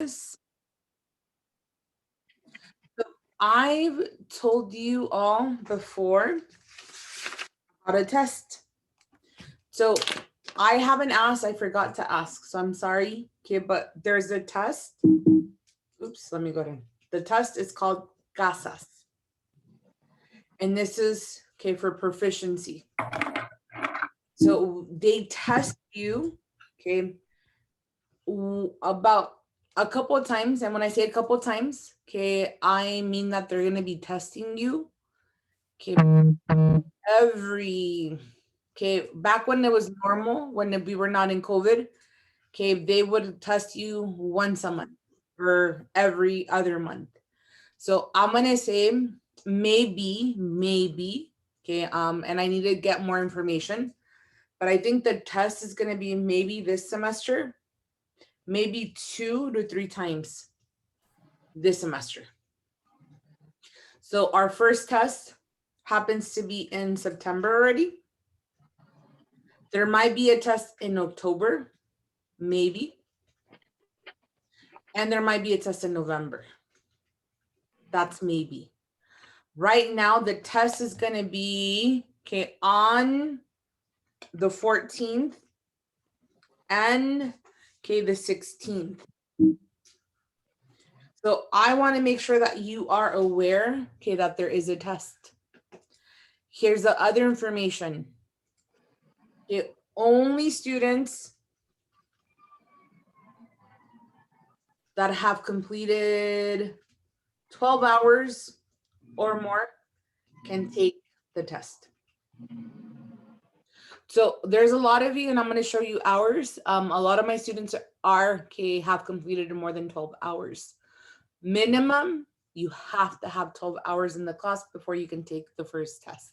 So I've told you all before about a test. So I haven't asked, I forgot to ask, so I'm sorry. Okay, but there's a test. Oops, let me go to the test is called CASAS. And this is okay for proficiency. So they test you, okay, about a couple of times. And when I say a couple of times, okay, I mean that they're going to be testing you, okay, okay, back when it was normal, when we were not in COVID, okay, they would test you once a month or every other month. So I'm going to say maybe, okay, and I need to get more information, but I think the test is going to be maybe this semester, maybe 2 to 3 times this semester. So our first test happens to be in September already. There might be a test in October, maybe. And there might be a test in November. That's maybe. Right now, the test is going to be okay on the 14th and okay the 16th. So I want to make sure that you are aware, okay, that there is a test. Here's the other information. Okay, only students that have completed 12 hours or more can take the test. So there's a lot of you, and I'm going to show you hours. A lot of my students have completed more than 12 hours. Minimum, you have to have 12 hours in the class before you can take the first test.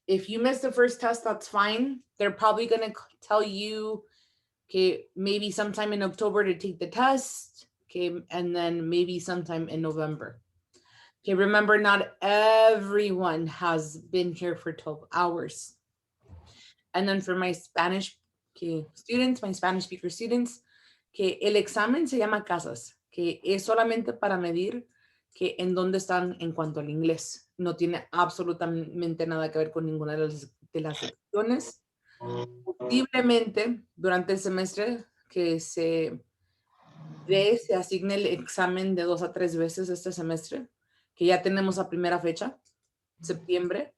If you miss the first test, that's fine. They're probably going to tell you, okay, maybe sometime in October to take the test, okay, and then maybe sometime in November. Okay, remember, not everyone has been here for 12 hours. And then for my Spanish students, my Spanish speaker students, que el examen se llama CASAS, que es solamente para medir que en dónde están en cuanto al inglés. No tiene absolutamente nada que ver con ninguna de las secciones. Posiblemente durante el semestre que se asigne el examen de 2 a 3 veces este semestre, que ya tenemos la primera fecha, septiembre,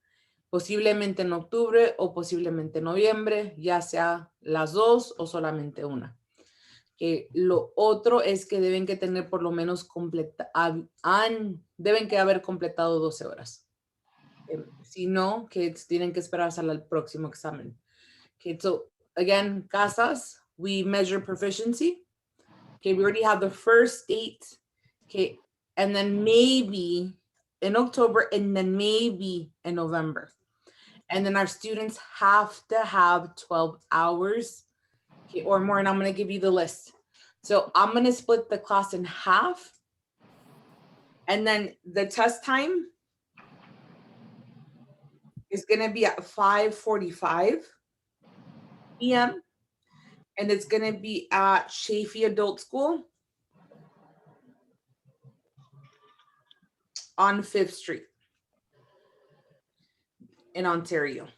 posiblemente en octubre o posiblemente en noviembre, ya sea las 2 o solamente una. Lo otro es que deben que tener por lo menos deben que haber completado 12 horas. Si no, que tienen que esperar hasta el próximo examen. So again, CASAS, we measure proficiency. We already have the first date. And then maybe in October and then maybe in November. And then our students have to have 12 hours or more. And I'm going to give you the list. So I'm going to split the class in half. And then the test time is going to be at 5:45 p.m. And it's going to be at Chafee Adult School on 5th Street in Ontario.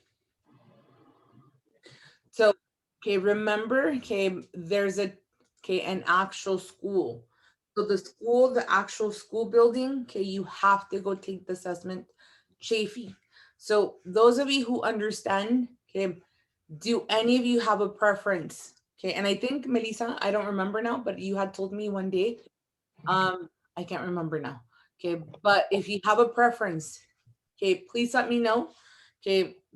So, remember, there's an actual school. So the actual school building, you have to go take the assessment, Chafee. So those of you who understand, do any of you have a preference? And I think, Melissa, I don't remember now, but you had told me one day, I can't remember now. But if you have a preference, please let me know,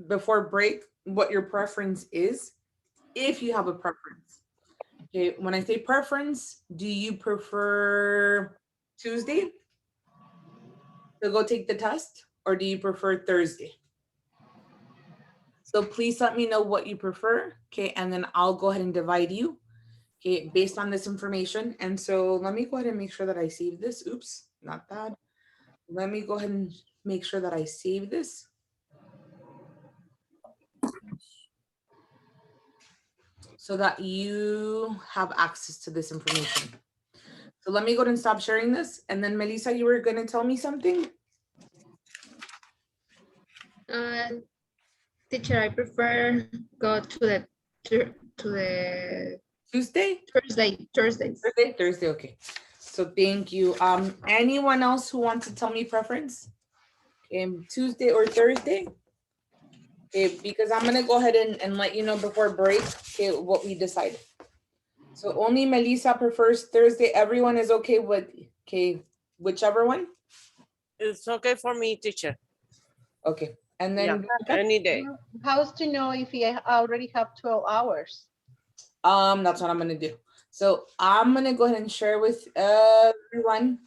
before break, what your preference is, if you have a preference. When I say preference, do you prefer Tuesday to go take the test, or do you prefer Thursday? So please let me know what you prefer, and then I'll go ahead and divide you, based on this information. And so let me go ahead and make sure that I save this. Oops, not that. Let me go ahead and make sure that I save this. So that you have access to this information. So let me go ahead and stop sharing this. And then Melissa, you were going to tell me something? Teacher, I prefer go to the Tuesday? Thursdays. Thursday, okay. So thank you. Anyone else who wants to tell me preference? Tuesday or Thursday? Okay, because I'm gonna go ahead and let you know before break, okay, what we decided. So only Melissa prefers Thursday. Everyone is okay with, okay, whichever one? It's okay for me, teacher. Okay, and then Any day. How's to know if I already have 12 hours? that's what I'm gonna do. So I'm gonna go ahead and share with everyone.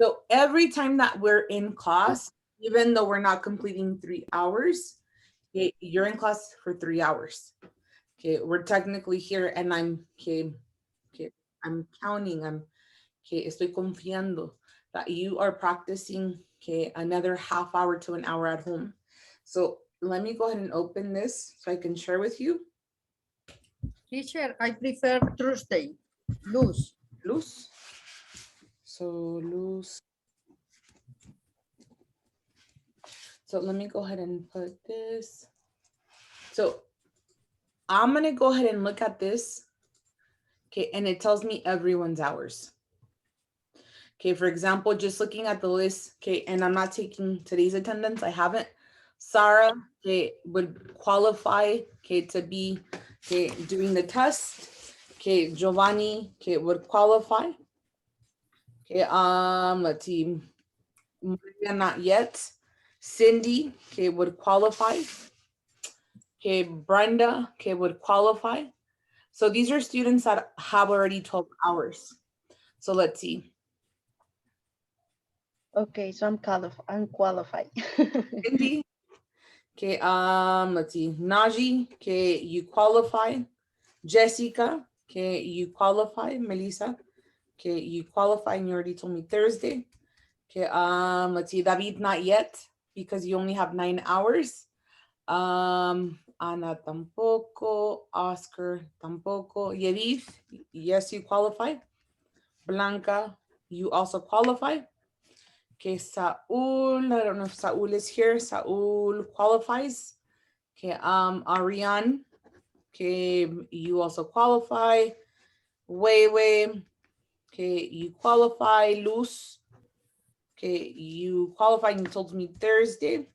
So every time that we're in class, even though we're not completing 3 hours, okay, you're in class for 3 hours. Okay, we're technically here and I'm I'm counting, estoy confiando that you are practicing another half hour to an hour at home. So let me go ahead and open this so I can share with you. Teacher, I prefer Thursday. Luz. Luz. So Luz. So let me go ahead and put this. So I'm gonna go ahead and look at this. Okay, and it tells me everyone's hours. Okay, for example, just looking at the list, okay, and I'm not taking today's attendance, I haven't. Sarah, okay, would qualify, okay, to be, okay, doing the test. Okay, Giovanni, okay, would qualify. Okay, let's see, Maria, not yet. Cindy, okay, would qualify. Okay, Brenda, okay, would qualify. So these are students that have already 12 hours. So let's see. Okay, so I'm qualified. Cindy, okay, let's see. Naji, okay, you qualify. Jessica, okay, you qualify. Melissa, okay, you qualify and you already told me Thursday. Okay, let's see. David, not yet because you only have 9 hours. Ana tampoco. Oscar tampoco. Yedith, yes, you qualify. Blanca, you also qualify. Okay, Saul, I don't know if Saul is here. Saul qualifies. Okay, Ariane, okay, you also qualify. Wei, okay, you qualify. Luz, okay, you qualify and you told me Thursday.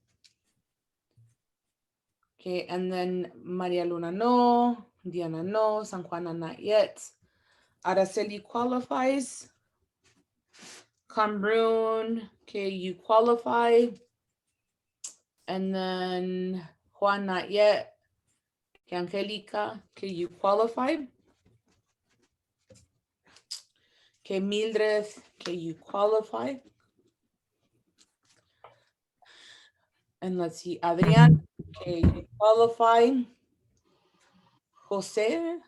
Okay, and then Maria Luna, no. Diana, no. San Juana, not yet. Araceli qualifies. Cambrun, okay, you qualify. And then Juan, not yet. Okay, Angelica, okay, you qualify. Okay, Mildred, okay, you qualify. And let's see, Adrian, okay, you qualify. Jose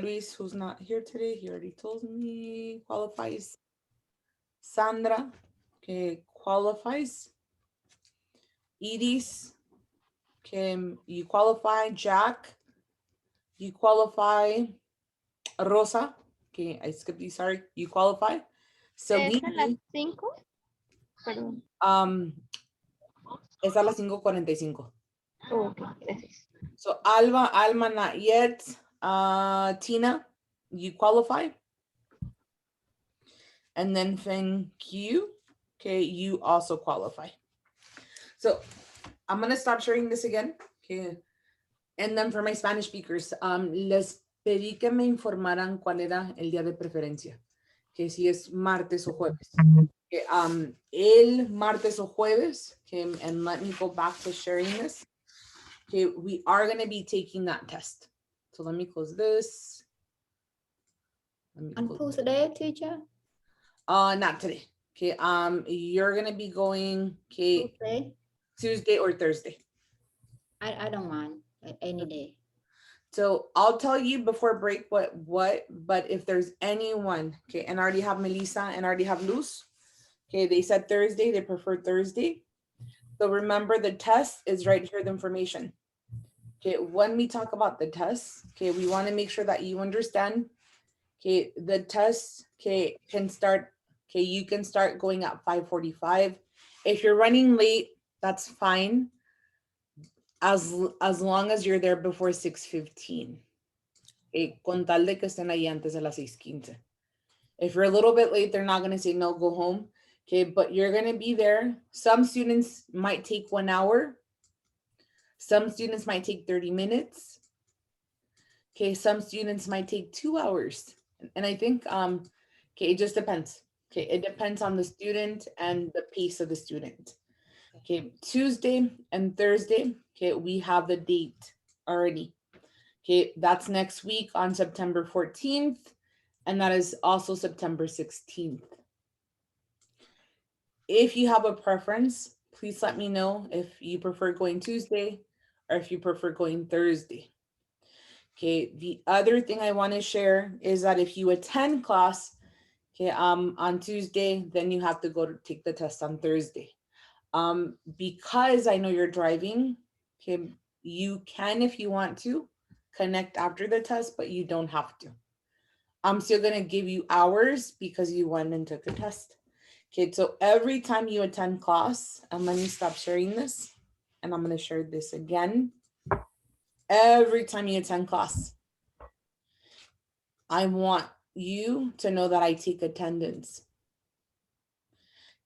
Luis, who's not here today, he already told me, qualifies. Sandra, okay, qualifies. Edis, okay, you qualify. Jack, you qualify. Rosa, okay, I skipped you, sorry, you qualify. Celine, Perdón. es a las 5:45. Okay, gracias. So Alma, not yet. Tina, you qualify. And then thank you. Okay, you also qualify. So I'm gonna stop sharing this again. Okay. And then for my Spanish speakers, les pedí que me informaran cuál era el día de preferencia. Que si es martes o jueves. Okay, el martes o jueves, okay, and let me go back to sharing this. Okay, we are going to be taking that test. So let me close this. And who's today, teacher? Not today. Okay, you're going to be going, okay, Tuesday or Thursday. I don't mind any day. So I'll tell you before break what, but if there's anyone, okay, and I already have Melissa and I already have Luz, okay, they said Thursday, they prefer Thursday. So remember the test is right here, the information. Okay, when we talk about the test, okay, we want to make sure that you understand, Okay, the test, okay, can start, okay, you can start going at 5:45. If you're running late, that's fine. As long as you're there before 6:15. Con tal de que estén ahí antes de las 6:15. If you're a little bit late, they're not going to say no, go home. Okay, but you're going to be there. Some students might take 1 hour. Some students might take 30 minutes. Okay, some students might take 2 hours. And I think, okay, it just depends. Okay, it depends on the student and the pace of the student. Okay, Tuesday and Thursday, okay, we have the date already. Okay, that's next week on September 14th, and that is also September 16th. If you have a preference, please let me know if you prefer going Tuesday or if you prefer going Thursday. Okay, the other thing I want to share is that if you attend class, okay, on Tuesday, then you have to go to take the test on Thursday. Because I know you're driving, okay, you can, if you want to, connect after the test, but you don't have to. I'm still gonna give you hours because you went and took a test. Okay, so every time you attend class, and let me stop sharing this, and I'm gonna share this again. Every time you attend class, I want you to know that I take attendance.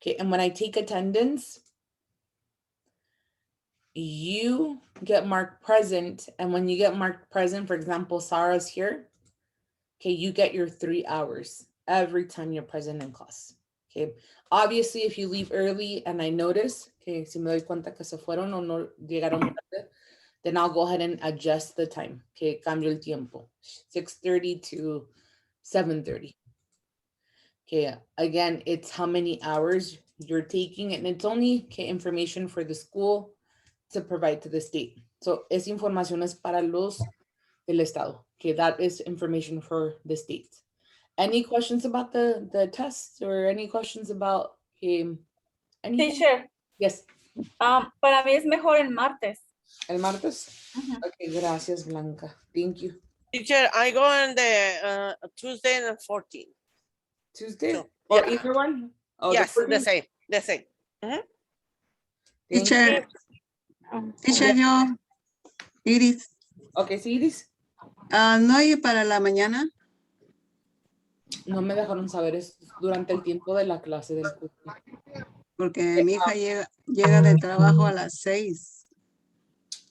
Okay, and when I take attendance, you get marked present. And when you get marked present, for example, Sarah's here. Okay, you get your 3 hours every time you're present in class. Okay, obviously, if you leave early and I notice, okay, si me doy cuenta que se fueron o no llegaron tarde, then I'll go ahead and adjust the time. Okay, cambio el tiempo, 6:30 to 7:30. Okay, again, it's how many hours you're taking, and it's only, okay, information for the school to provide to the state. So, esa información es para los del estado. Okay, that is information for the state. Any questions about the test or any questions about anything? Teacher, Yes, para mí es mejor el martes. el martes. Okay, gracias, Blanca. Thank you. Teacher, I go on the Tuesday and the 14th. Tuesday So, or yeah. either one? Oh, Yes, the 14th? same, the same. Thank Teacher, you. teacher, yo, Iris, Okay, sí, Iris. ¿no hay para la mañana? No me dejaron saber eso durante el tiempo de la clase del curso. Porque mi hija llega de trabajo a las 6.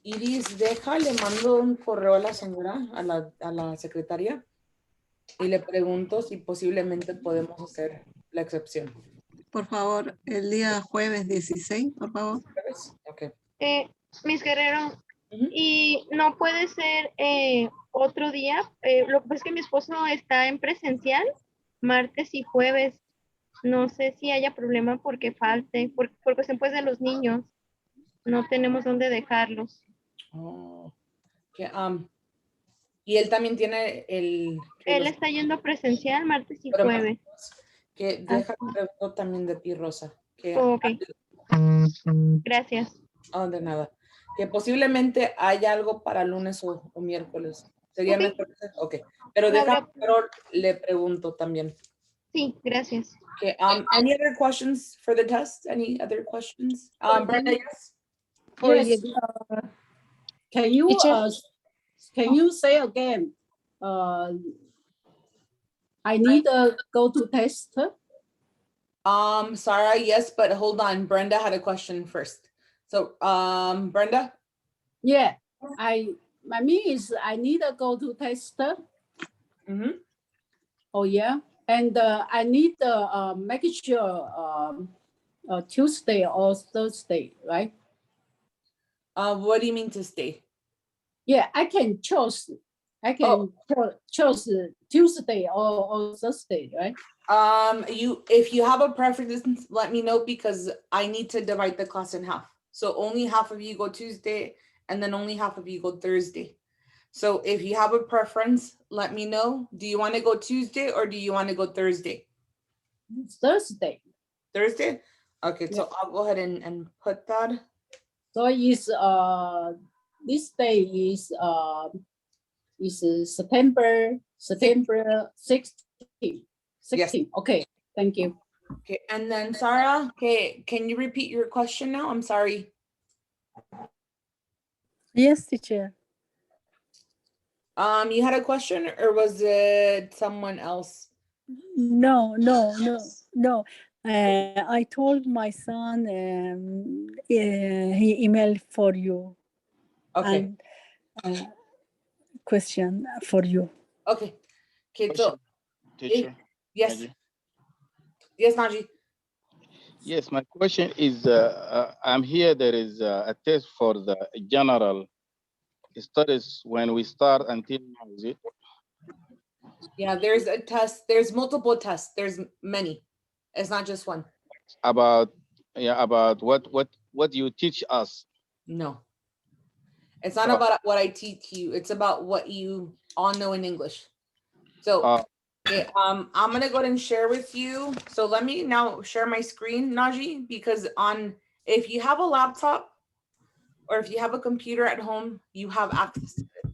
Iris, le mando un correo a la señora, a la secretaria, y le pregunto si posiblemente podemos hacer la excepción. Por favor, el día jueves 16, por favor. Okay. Miss Guerrero, Ujú. y no puede ser otro día. Lo que pasa es que mi esposo está en presencial martes y jueves. No sé si haya problema porque falte, por cuestión pues de los niños. No tenemos dónde dejarlos. Oh, okay, y él también tiene Él está yendo presencial martes y jueves. que deja pregunto también de ti, Rosa. Que, Ok. Gracias. oh, de nada. Que posiblemente haya algo para lunes o miércoles. ¿Sería Ok. mejor? Ok. Pero No habrá- pero le pregunto también. Sí, gracias. Okay. Any other questions for the test? Any other questions? Brenda, yes? Yes. Can you Teacher? can you say again? I need to go to test. Sarah, yes, but hold on. Brenda had a question first. So, Brenda? Yeah, my mean is I need to go to test. Mm-hmm. Oh yeah, and I need to make sure Tuesday or Thursday, right? What do you mean to stay? Yeah, I can choose. I can choose Tuesday or Thursday, right? If you have a preference, let me know because I need to divide the class in half. So only half of you go Tuesday and then only half of you go Thursday. So if you have a preference, let me know. Do you want to go Tuesday or do you want to go Thursday? Thursday. Thursday? Okay, so I'll go ahead and put that. So is this day is is September 16. Yes. Okay, thank you. Okay, and then Sarah, okay, can you repeat your question now? I'm sorry. Yes, teacher. You had a question, or was it someone else? No. I told my son he emailed for you. Okay. And question for you. Okay. Okay, so Teacher. yes. Naji. Yes, Naji. Yes, my question is, I'm here, there is a test for the general studies when we start until now, is it? Yeah, there's a test. There's multiple tests. There's many. It's not just one. About what you teach us. No. It's not about what I teach you. It's about what you all know in English. So, okay, I'm gonna go ahead and share with you. So let me now share my screen, Naji, because if you have a laptop or if you have a computer at home, you have access to it.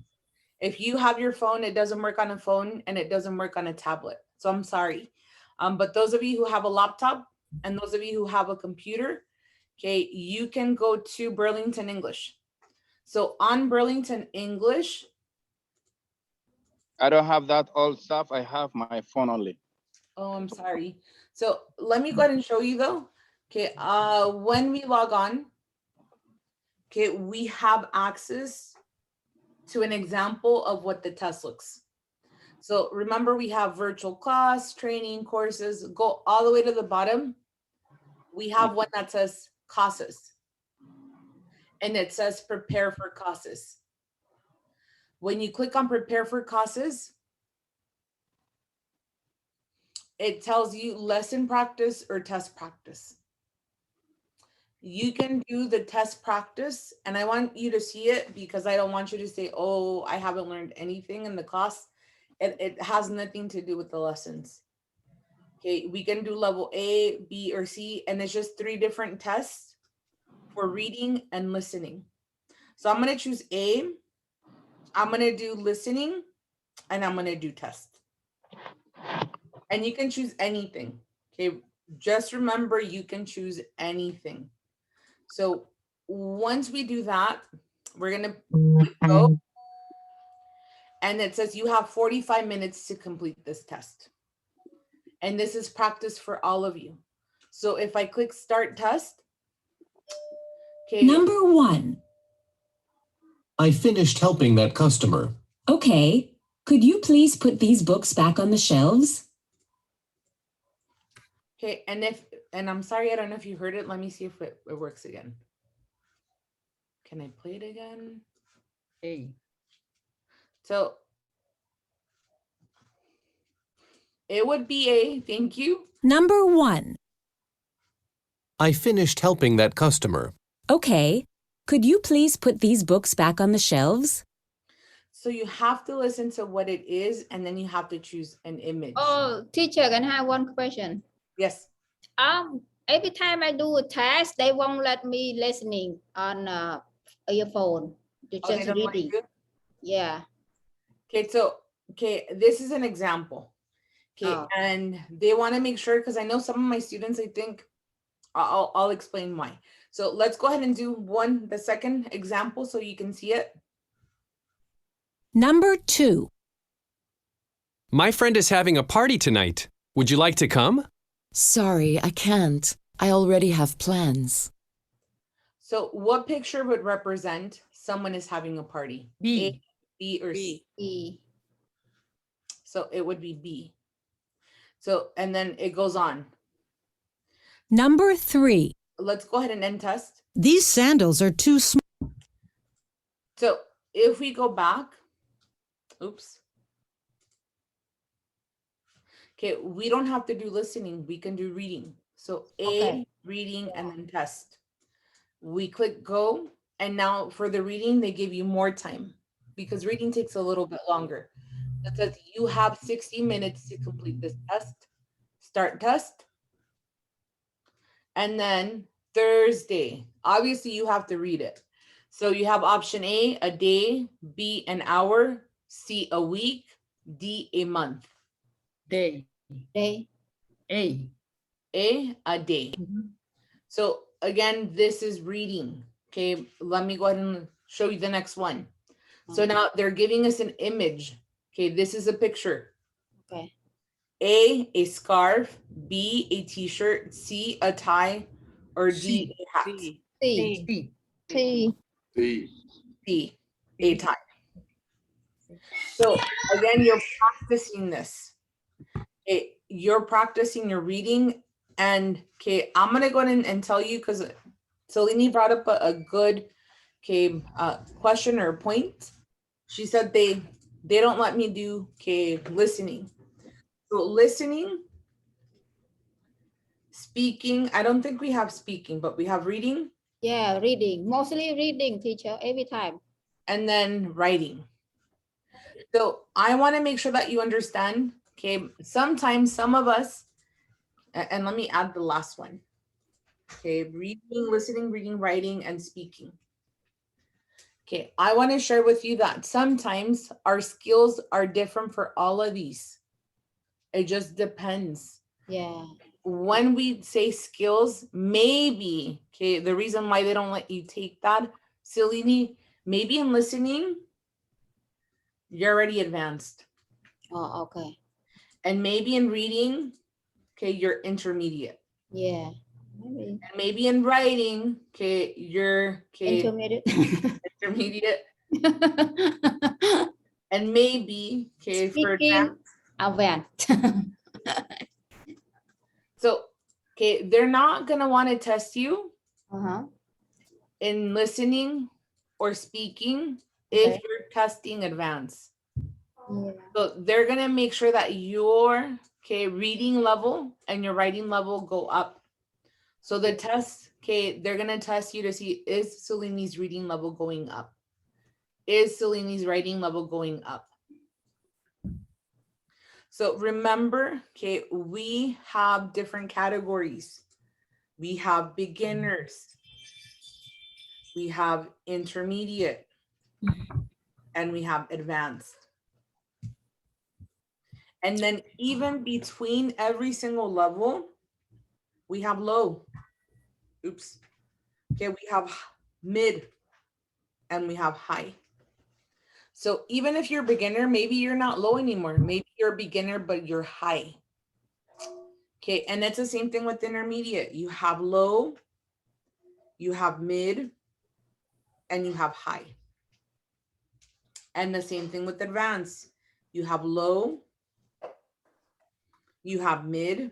If you have your phone, it doesn't work on a phone and it doesn't work on a tablet. So I'm sorry. But those of you who have a laptop and those of you who have a computer, okay, you can go to Burlington English. So on Burlington English. I don't have that old stuff. I have my phone only. Oh, I'm sorry. So let me go ahead and show you though. Okay, when we log on, okay, we have access to an example of what the test looks. So remember, we have virtual class, training, courses, go all the way to the bottom. We have one that says CASAS. And it says prepare for CASAS. When you click on prepare for CASAS, it tells you lesson practice or test practice. You can do the test practice, and I want you to see it because I don't want you to say, oh, I haven't learned anything in the class. It has nothing to do with the lessons. Okay, we can do level A, B, or C, and it's just 3 different tests for reading and listening. So I'm gonna choose A, I'm gonna do listening, and I'm gonna do test. And you can choose anything, okay? Just remember, you can choose anything. So once we do that, we're gonna go. And it says you have 45 minutes to complete this test. And this is practice for all of you. So if I click start test. Okay. Number 1. I finished helping that customer. Okay. Could you please put these books back on the shelves? Okay, and I'm sorry, I don't know if you heard it. Let me see if it works again. Can I play it again? Hey. So it would be A, thank you. Number 1. I finished helping that customer. Okay. Could you please put these books back on the shelves? So you have to listen to what it is, and then you have to choose an image. Oh, teacher, can I have one question? Yes. Every time I do a test, they won't let me listening on earphone. They just reading. Yeah. Okay, so this is an example. Okay, and they want to make sure, because I know some of my students, I think I'll explain why. So let's go ahead and do the second example so you can see it. Number 2. My friend is having a party tonight. Would you like to come? Sorry, I can't. I already have plans. So what picture would represent someone is having a party? B. A, B, or C? B. So it would be B. So, and then it goes on. Number 3. Let's go ahead and end test. These sandals are too small. So if we go back, oops. Okay, we don't have to do listening. We can do reading. So A, reading, and then test. We click go. And now for the reading, they give you more time because reading takes a little bit longer. It says you have 60 minutes to complete this test. Start test. And then Thursday, obviously you have to read it. So you have option A, a day, B, an hour, C, a week, D, a month. Day. Day. A. A day. So again, this is reading. Okay, let me go ahead and show you the next one. So now they're giving us an image. Okay, this is a picture. Okay. A scarf, B, a t-shirt, C, a tie, or D, C. a hat. C. C. Sí. D, a tie. So again, you're practicing this. Okay, you're practicing your reading. And okay, I'm gonna go ahead and tell you, because Selene brought up a good question or point. She said they don't let me do listening. So listening, speaking, I don't think we have speaking, but we have reading. Yeah, reading. Mostly reading, teacher, every time. And then writing. So I want to make sure that you understand, okay, sometimes some of us, and let me add the last one. Okay, reading, listening, reading, writing, and speaking. Okay, I want to share with you that sometimes our skills are different for all of these. It just depends. Yeah. When we say skills, maybe, okay, the reason why they don't let you take that, Selene, maybe in listening, you're already advanced. Oh, okay. And maybe in reading, okay, you're intermediate. Yeah. Maybe. And maybe in writing, okay, you're Intermediate. intermediate. And maybe, okay, for Speaking, advanced. So, okay, they're not gonna want to test you in listening or speaking if you're testing advanced. Yeah. So they're gonna make sure that your reading level and your writing level go up. So the test, they're gonna test you to see, is Selene's reading level going up? Is Selene's writing level going up? So remember, we have different categories. We have beginners, we have intermediate, and we have advanced. And then even between every single level, we have low. Oops. Okay, we have mid and we have high. So even if you're a beginner, maybe you're not low anymore. Maybe you're a beginner, but you're high. Okay, and it's the same thing with intermediate. You have low, you have mid, and you have high. And the same thing with advanced. You have low, you have mid,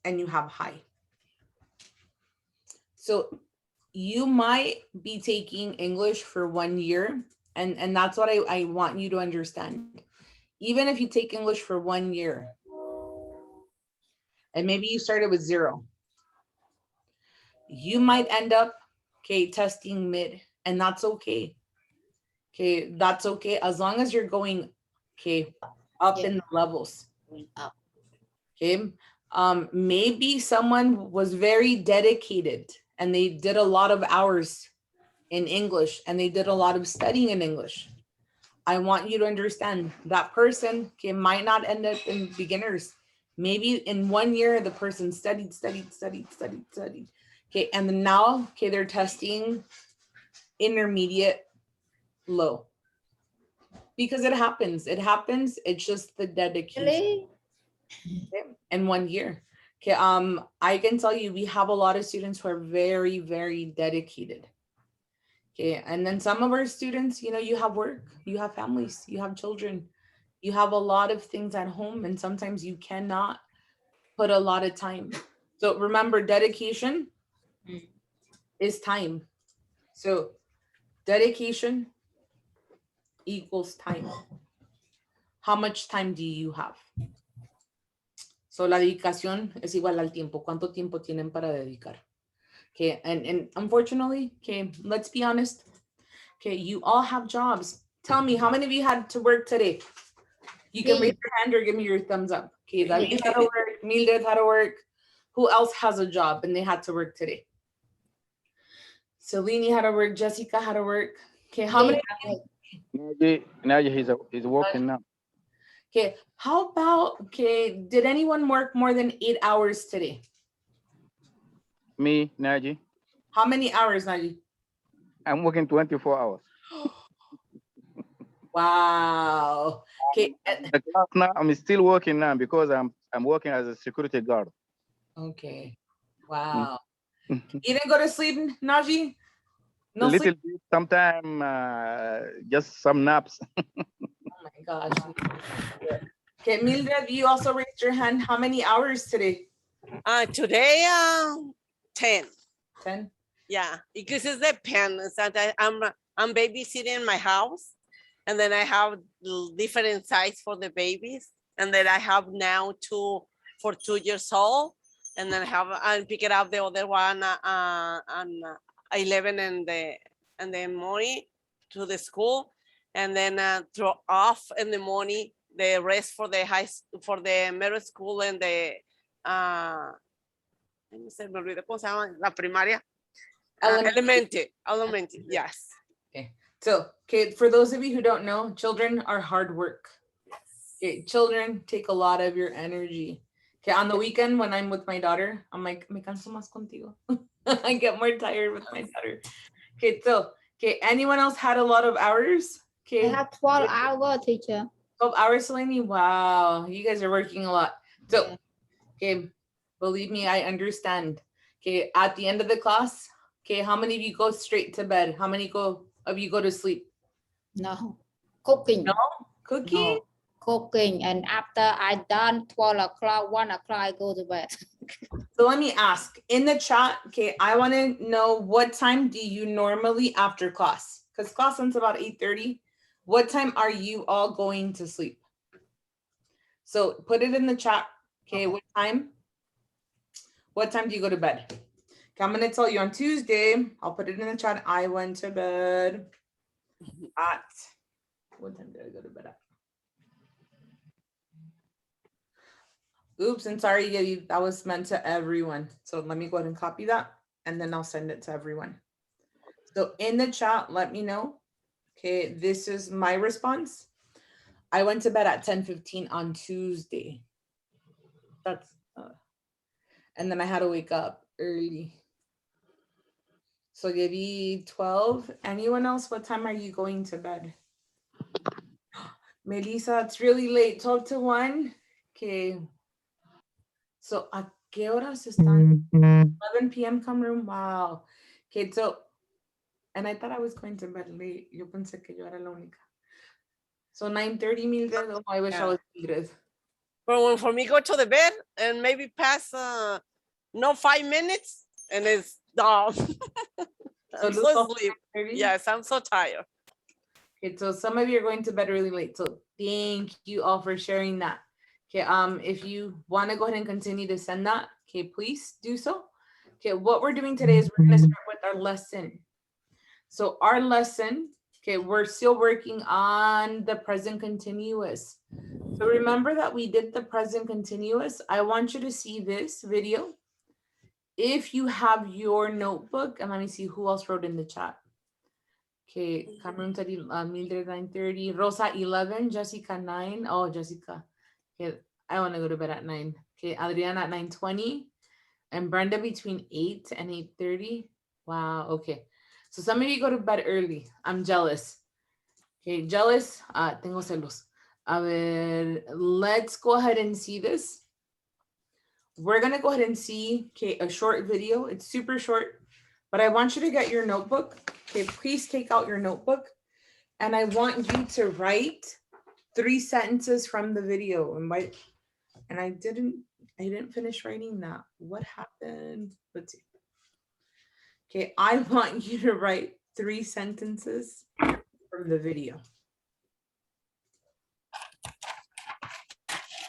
and you have high. So you might be taking English for 1 year, and that's what I want you to understand. Even if you take English for 1 year, and maybe you started with 0, you might end up, testing mid, and that's okay. Okay, that's okay, as long as you're going, up in the levels. Up. Okay, maybe someone was very dedicated and they did a lot of hours in English and they did a lot of studying in English. I want you to understand that person might not end up in beginners. Maybe in 1 year, the person studied. Okay, and then now, they're testing intermediate low. Because it happens. It's just the dedication. Really? In 1 year. Okay, I can tell you, we have a lot of students who are very, very dedicated. Okay, and then some of our students, you have work, you have families, you have children, you have a lot of things at home, and sometimes you cannot put a lot of time. So remember, dedication is time. So dedication equals time. How much time do you have? So la dedicación es igual al tiempo. ¿Cuánto tiempo tienen para dedicar? Okay, and unfortunately, let's be honest. Okay, you all have jobs. Tell me, how many of you had to work today? You can raise your hand or give me your thumbs up. Okay, David had to work, Mildred had to work. Who else has a job and they had to work today? Selene had to work, Jessica had to work. Okay, how many Naji, he's working now. Okay, how about, okay, did anyone work more than 8 hours today? Me, Naji, How many hours, Naji? I'm working 24 hours. Wow. Okay. The class now, I'm still working now because I'm working as a security guard. Okay. Wow. You didn't go to sleep, Naji? No, a little bit, sometime just some naps. Oh my gosh. Okay, Mildred, you also raised your hand. How many hours today? Today, 10. 10? Yeah, because it depends. That I'm babysitting in my house, and then I have different size for the babies, and then I have now 2 for 2 years old, and then I pick it up the other one on 11 in the morning to the school, and then drop off in the morning. The rest for the for the middle school and the se me olvidó cómo se llama la primaria. Elementary, yes. Okay. So, okay, for those of you who don't know, children are hard work. Okay, children take a lot of your energy. Okay, on the weekend when I'm with my daughter, I'm like, me canso más contigo. I get more tired with my daughter. Okay, so, okay, anyone else had a lot of hours? Okay. I have 12 hours, teacher. 12 hours, Selene? Wow, you guys are working a lot. So, okay, believe me, I understand. Okay, at the end of the class, okay, how many of you go straight to bed? How many of you go to sleep? No. Cooking. No? Cooking? No. Cooking. And after I done 12 o'clock, 1 o'clock, I go to bed. So let me ask in the chat, okay, I want to know what time do you normally after class? Because class ends about 8:30. What time are you all going to sleep? So put it in the chat. Okay, what time? What time do you go to bed? Okay, I'm going to tell you on Tuesday. I'll put it in the chat. I went to bed at, what time did I go to bed at? Oops, and sorry, yeah, that was meant to everyone. So let me go ahead and copy that, and then I'll send it to everyone. So in the chat, let me know. Okay, this is my response. I went to bed at 10:15 on Tuesday. That's, and then I had to wake up early. So Gaby, 12. Anyone else? What time are you going to bed? Melissa, it's really late. 12 to 1. Okay. So, ¿a qué horas están? 11 p.m. come room. Wow. Okay, so, and I thought I was going to bed late. Yo pensé que yo era la única. So 9:30, Mildred. Oh, I wish I was Mildred. But when for me go to the bed and maybe pass 5 minutes and it's done. I'm so asleep. Yes, I'm so tired. Okay, so some of you are going to bed really late. So thank you all for sharing that. Okay, if you want to go ahead and continue to send that, okay, please do so. Okay, what we're doing today is we're going to start with our lesson. So our lesson, okay, we're still working on the present continuous. So remember that we did the present continuous. I want you to see this video. If you have your notebook, and let me see who else wrote in the chat. Okay, Cameron said Mildred 9:30, Rosa 11, Jessica 9. Oh, Jessica. Okay, I want to go to bed at 9. Okay, Adriana at 9:20, and Brenda between 8 and 8:30. Wow. Okay, so some of you go to bed early. I'm jealous. Okay, jealous. Tengo celos. A ver, let's go ahead and see this. We're gonna go ahead and see, okay, a short video. It's super short, but I want you to get your notebook. Okay, please take out your notebook, and I want you to write 3 sentences from the video. And I didn't finish writing that. What happened? Let's see. Okay, I want you to write 3 sentences from the video.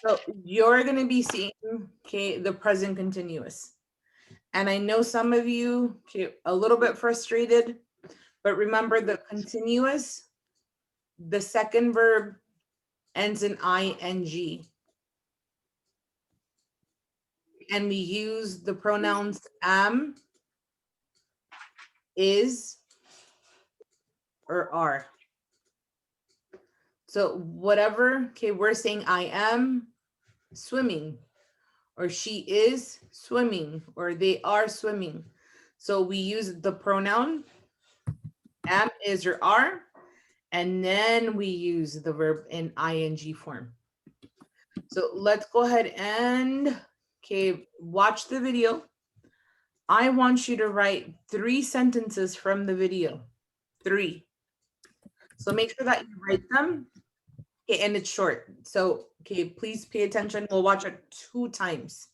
So you're going to be seeing, okay, the present continuous. And I know some of you, okay, a little bit frustrated, but remember the continuous, the second verb ends in ing. And we use the pronouns am, is, or are. So whatever, okay, we're saying I am swimming, or she is swimming, or they are swimming. So we use the pronoun am, is, or are, and then we use the verb in ing form. So let's go ahead and, okay, watch the video. I want you to write 3 sentences from the video, 3. So make sure that you write them, okay, and it's short. So, okay, please pay attention. We'll watch it 2 times.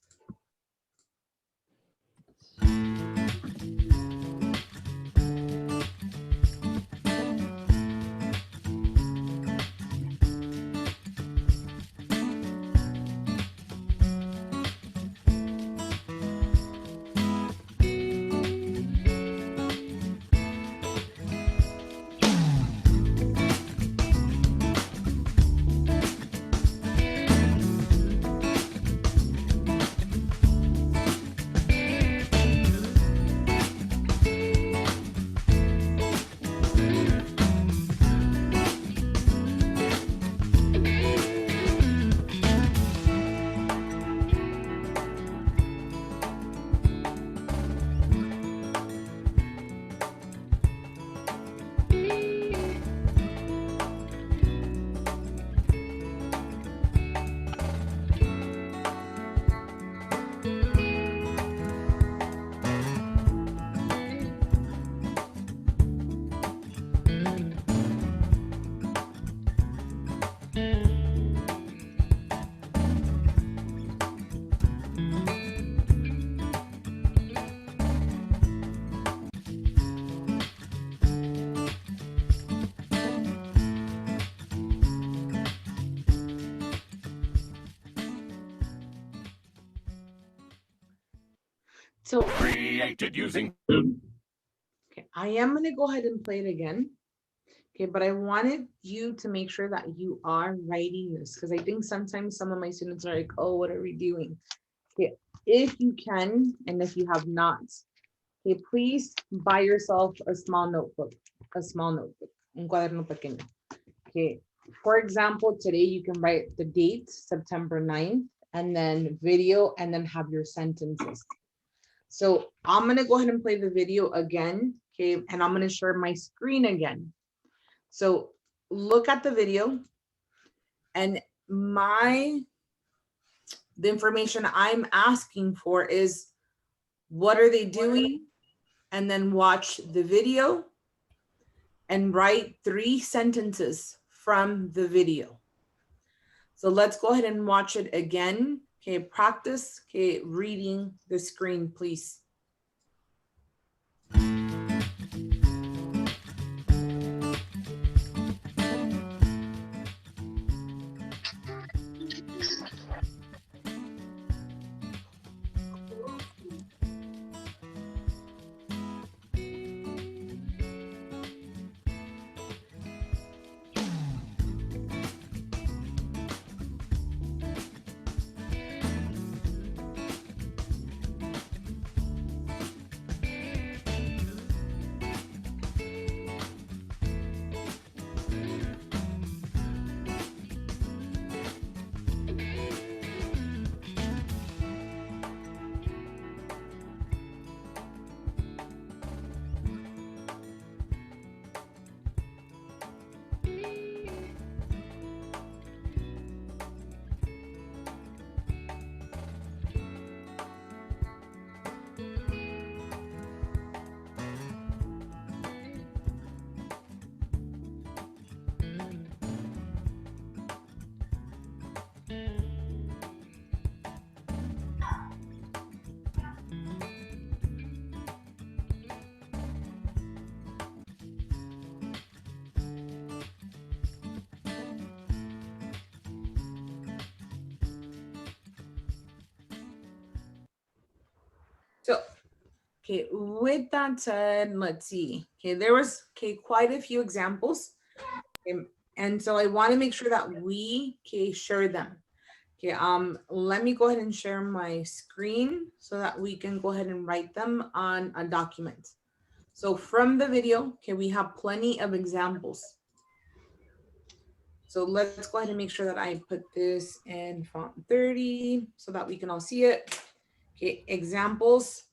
So created using. Okay, I am going to go ahead and play it again. Okay, but I wanted you to make sure that you are writing this, because I think sometimes some of my students are like, oh, what are we doing? Okay, if you can, and if you have not, okay, please buy yourself a small notebook, un cuaderno pequeño. Okay, for example, today you can write the date, September 9th, and then video, and then have your sentences. So I'm going to go ahead and play the video again, okay, and I'm going to share my screen again. So look at the video, and the information I'm asking for is, what are they doing? And then watch the video and write 3 sentences from the video. So let's go ahead and watch it again. Okay, practice, okay, reading the screen, please. So, okay, with that said, let's see. Okay, there was quite a few examples. And so I want to make sure that we share them. Okay, let me go ahead and share my screen so that we can go ahead and write them on a document. So from the video, okay, we have plenty of examples. So let's go ahead and make sure that I put this in font 30 so that we can all see it. Okay, examples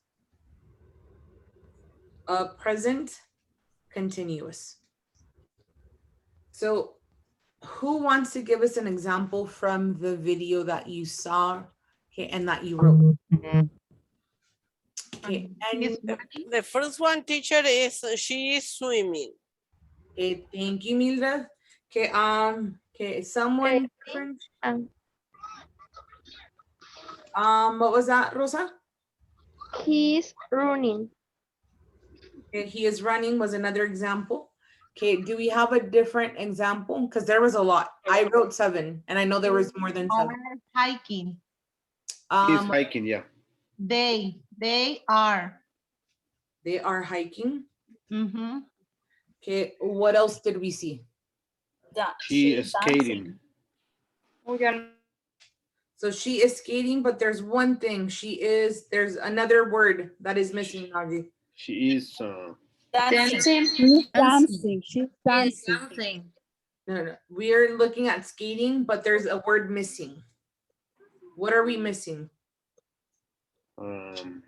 of present continuous. So who wants to give us an example from the video that you saw, okay, and that you wrote? Okay, and The first one, teacher, is she is swimming. okay, thank you, Mildred. Okay, okay, someone different. What was that, Rosa? He's running. Okay, he is running was another example. Okay, do we have a different example? Because there was a lot. I wrote 7, and I know there was more than 7. Hiking. He's hiking, yeah. They are. They are hiking. Mm-hmm. Okay, what else did we see? She is skating. So she is skating, but there's one thing. There's another word that is missing, Nagi. She is Dancing. She's dancing. She's dancing. No. We are looking at skating, but there's a word missing. What are we missing?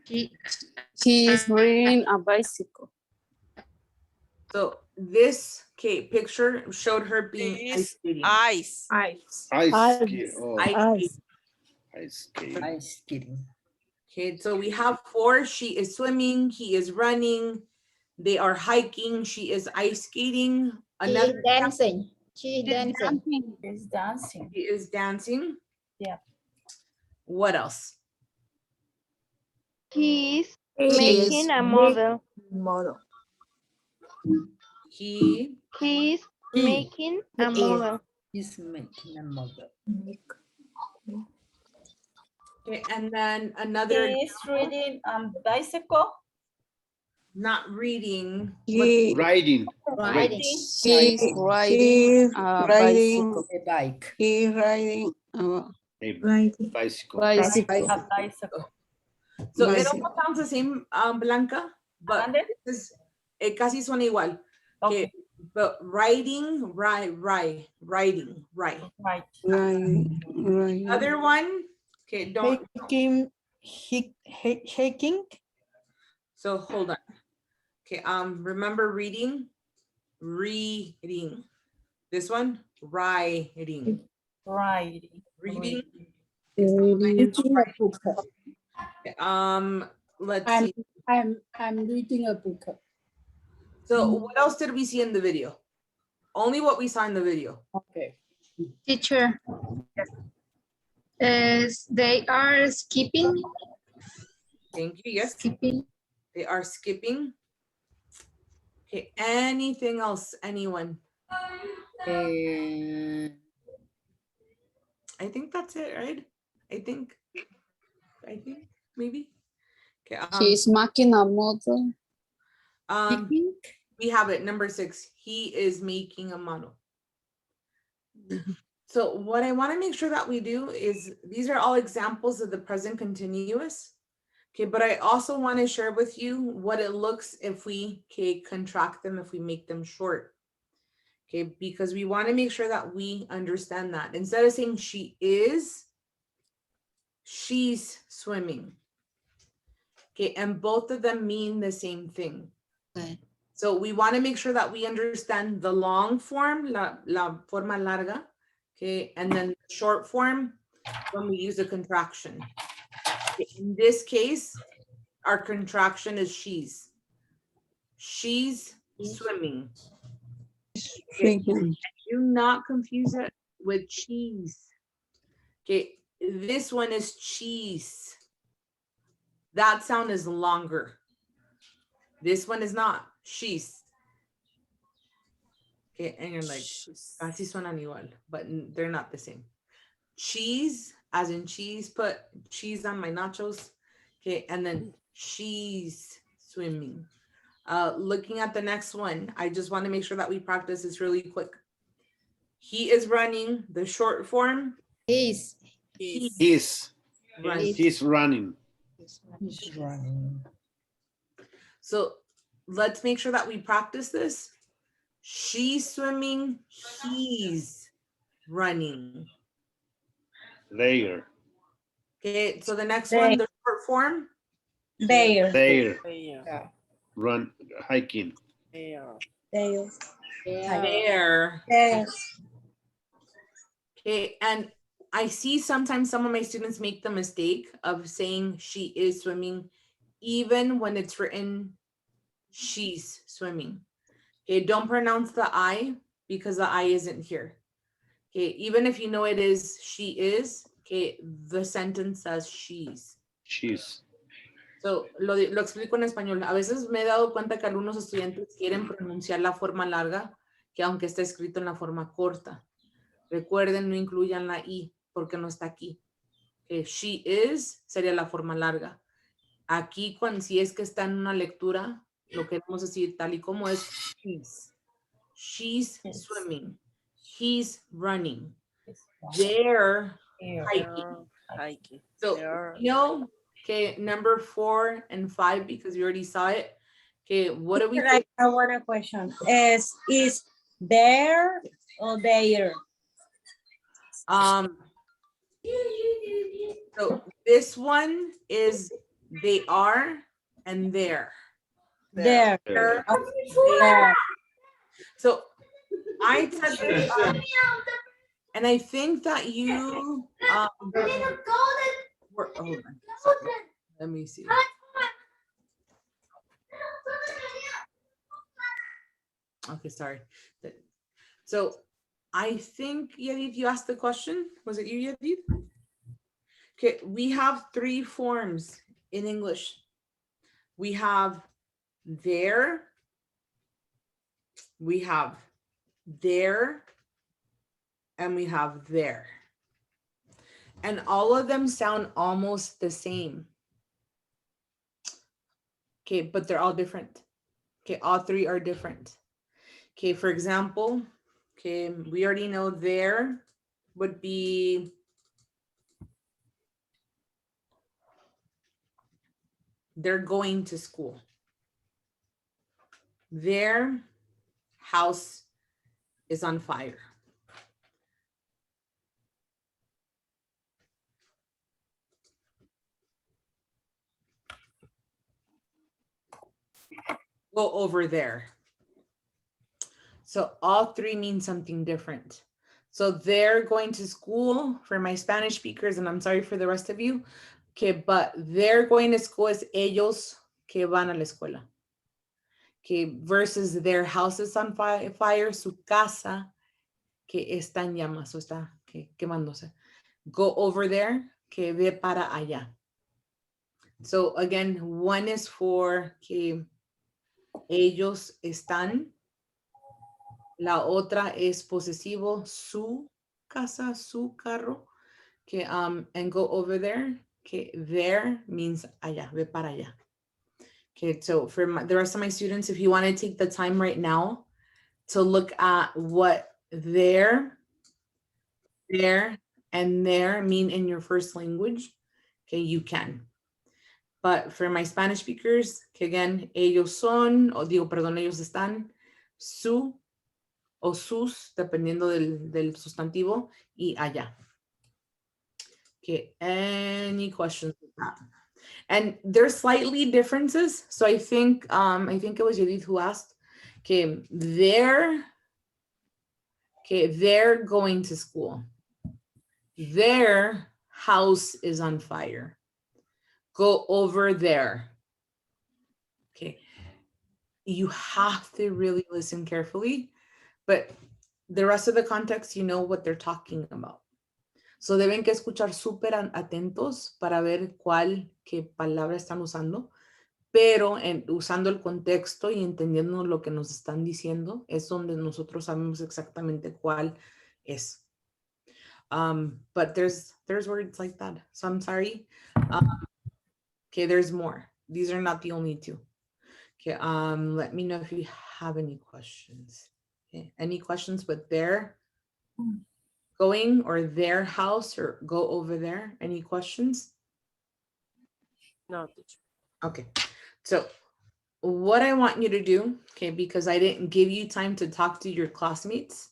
He is riding a bicycle. So this picture showed her being ice skating. Ice. skating. Okay, so we have 4. She is swimming. He is running. They are hiking. She is ice skating. Another She is dancing. She is dancing. Is dancing. She is dancing. Yeah. What else? He's making a model. He's making a model. He's making a model. Okay, and then another. He's reading bicycle. Not reading. Riding. He's riding a bicycle. A bike. He's riding a bicycle. A bicycle. So it almost sounds the same, Blanca, but casi suena igual. Okay, but riding, riding. Other one, okay, don't. Hiking. So hold on. Okay, remember reading. This one, riding. Reading. Let's see. I'm reading a book. So what else did we see in the video? Only what we saw in the video. Okay. Teacher. They are skipping. Thank you. Yes. Skipping. They are skipping. Okay. Anything else? Anyone? I think that's it, right? I think maybe. Okay. He's making a model. We have it. Number 6. He is making a model. So what I want to make sure that we do is these are all examples of the present continuous. Okay, but I also want to share with you what it looks if we contract them, if we make them short. Okay, because we want to make sure that we understand that. Instead of saying she's swimming. Okay, and both of them mean the same thing. Okay. So we want to make sure that we understand the long form, la forma larga, okay, and then the short form when we use a contraction. In this case, our contraction is she's. She's swimming. Okay. Do not confuse it with cheese. Okay, this one is cheese. That sound is longer. This one is not. She's. Okay, and you're like, casi suenan igual, but they're not the same. Cheese, as in cheese, put cheese on my nachos. Okay, and then she's swimming. Looking at the next one, I just want to make sure that we practice this really quick. He is running, the short form. He's running. He's running. So let's make sure that we practice this. She's swimming, he's running. There. Okay, so the next one, the short form. There. There. There. Run, hiking. There. There. There. There. Okay, and I see sometimes some of my students make the mistake of saying she is swimming, even when it's written she's swimming. Okay, don't pronounce the I because the I isn't here. Okay, even if you know it is she is, okay, the sentence says she's. She's. So, lo explico en español. A veces me he dado cuenta que algunos estudiantes quieren pronunciar la forma larga, que aunque está escrito en la forma corta. Recuerden, no incluyan la I, porque no está aquí. Que she is sería la forma larga. Aquí, cuando si es que está en una lectura, lo queremos decir tal y como es she's. She's swimming. He's running. They're hiking. Hiking. So, There. you know, okay, number 4 and 5, because you already saw it. Okay, what do we I want a question. Is there or there? So this one is they are and there. There. There. There. So I said this, and I think that you were, hold on, sorry. Let me see. Okay, sorry. So I think, Yadid, you asked the question. Was it you, Yadid? Okay, we have 3 forms in English. We have there, we have there, and we have there. And all of them sound almost the same. Okay, but they're all different. Okay, all 3 are different. Okay, for example, okay, we already know there would be they're going to school. Their house is on fire. Go over there. So all 3 mean something different. So they're going to school for my Spanish speakers, and I'm sorry for the rest of you. Okay, but they're going to school is ellos que van a la escuela. Okay, versus their house is on fire, su casa que está en llamas, o está quemándose. Go over there, que ve para allá. So again, one is for que ellos están. La otra es posesivo, su casa, su carro. Que and go over there. Que there means allá, ve para allá. Okay, so for the rest of my students, if you want to take the time right now to look at what there, and there mean in your first language, okay, you can. But for my Spanish speakers, que again, ellos son, o digo, perdón, ellos están, su o sus, dependiendo del sustantivo, y allá. Okay, any questions with that? And there's slightly differences. So I think it was Judith who asked, okay, they're going to school. Their house is on fire. Go over there. Okay. You have to really listen carefully, but the rest of the context, you know what they're talking about. So deben que escuchar súper atentos para ver qué palabra están usando, pero usando el contexto y entendiendo lo que nos están diciendo, es donde nosotros sabemos exactamente cuál es. But there's words like that. So I'm sorry. Okay, there's more. These are not the only 2. Okay, let me know if you have any questions. Okay, any questions with their going or their house or go over there? Any questions? No, teacher. Okay, so what I want you to do, okay, because I didn't give you time to talk to your classmates,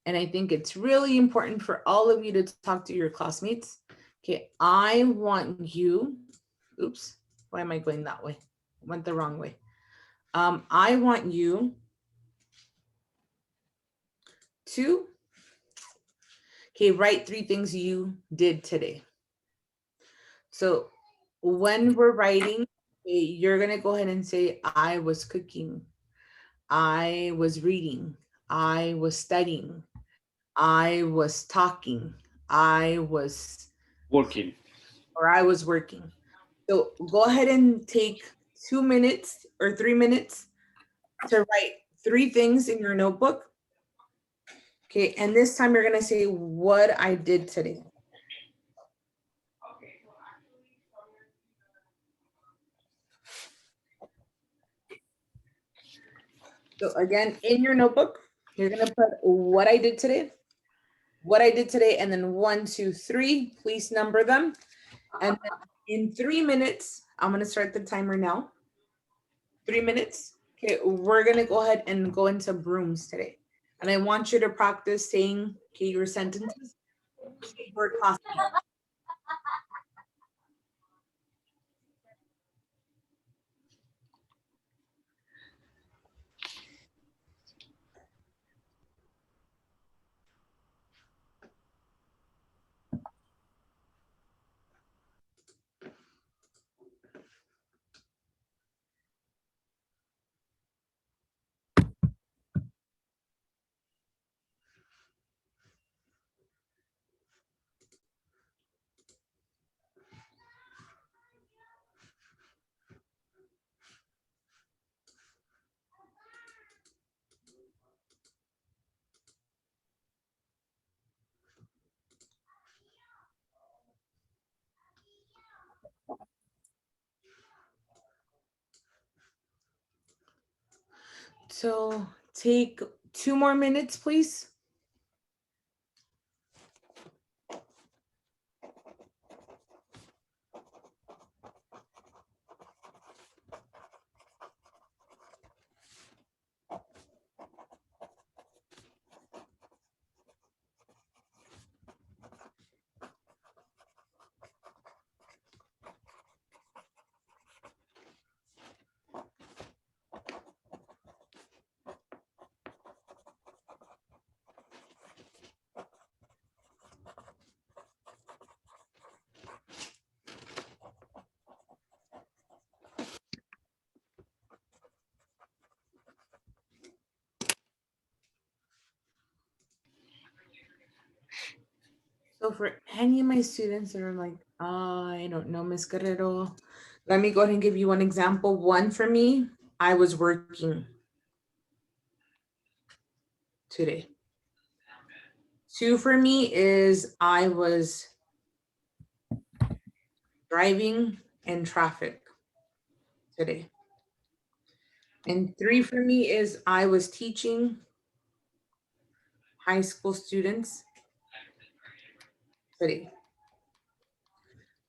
and I think it's really important for all of you to talk to your classmates. Okay, I want you, oops, why am I going that way? Went the wrong way. I want you to, okay, write 3 things you did today. So when we're writing, you're gonna go ahead and say, I was cooking, I was reading, I was studying, I was talking, I was Working. or I was working. So go ahead and take 2 minutes or 3 minutes to write 3 things in your notebook. Okay, and this time you're gonna say what I did today. So again, in your notebook, you're gonna put what I did today, and then 1, 2, 3, please number them. And then in 3 minutes, I'm gonna start the timer now. 3 minutes. Okay, we're gonna go ahead and go into brooms today. And I want you to practice saying, okay, your sentences for class. So take 2 more minutes, please. So for any of my students that are like, I don't know, Miss Guerrero, let me go ahead and give you one example. 1 for me, I was working today. 2 for me is I was driving in traffic today. And 3 for me is I was teaching high school students today.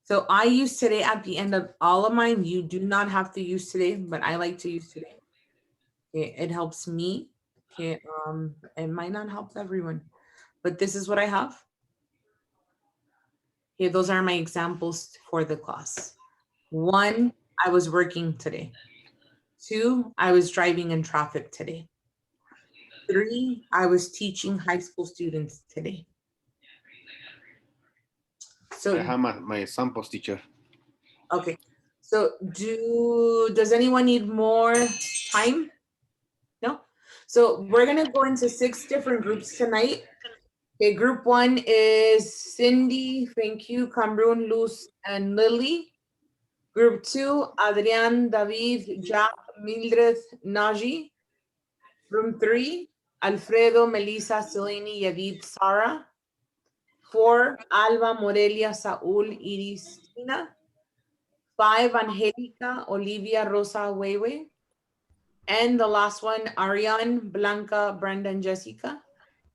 So I use today at the end of all of mine. You do not have to use today, but I like to use today. Okay, it helps me. Okay, it might not help everyone, but this is what I have. Okay, those are my examples for the class. 1, I was working today. 2, I was driving in traffic today. 3, I was teaching high school students today. So I have my examples, teacher. okay. So does anyone need more time? No? So we're gonna go into 6 different groups tonight. Okay, group 1 is Cindy, thank you, Cameroon, Luz, and Lily. Group 2, Adrian, David, Jack, Mildred, Naji. Group 3, Alfredo, Melissa, Selene, Yadid, Sarah. 4, Alba, Morelia, Saul, Iris, Tina. 5, Angelica, Olivia, Rosa, Wewe. And the last one, Ariane, Blanca, Brenda, and Jessica.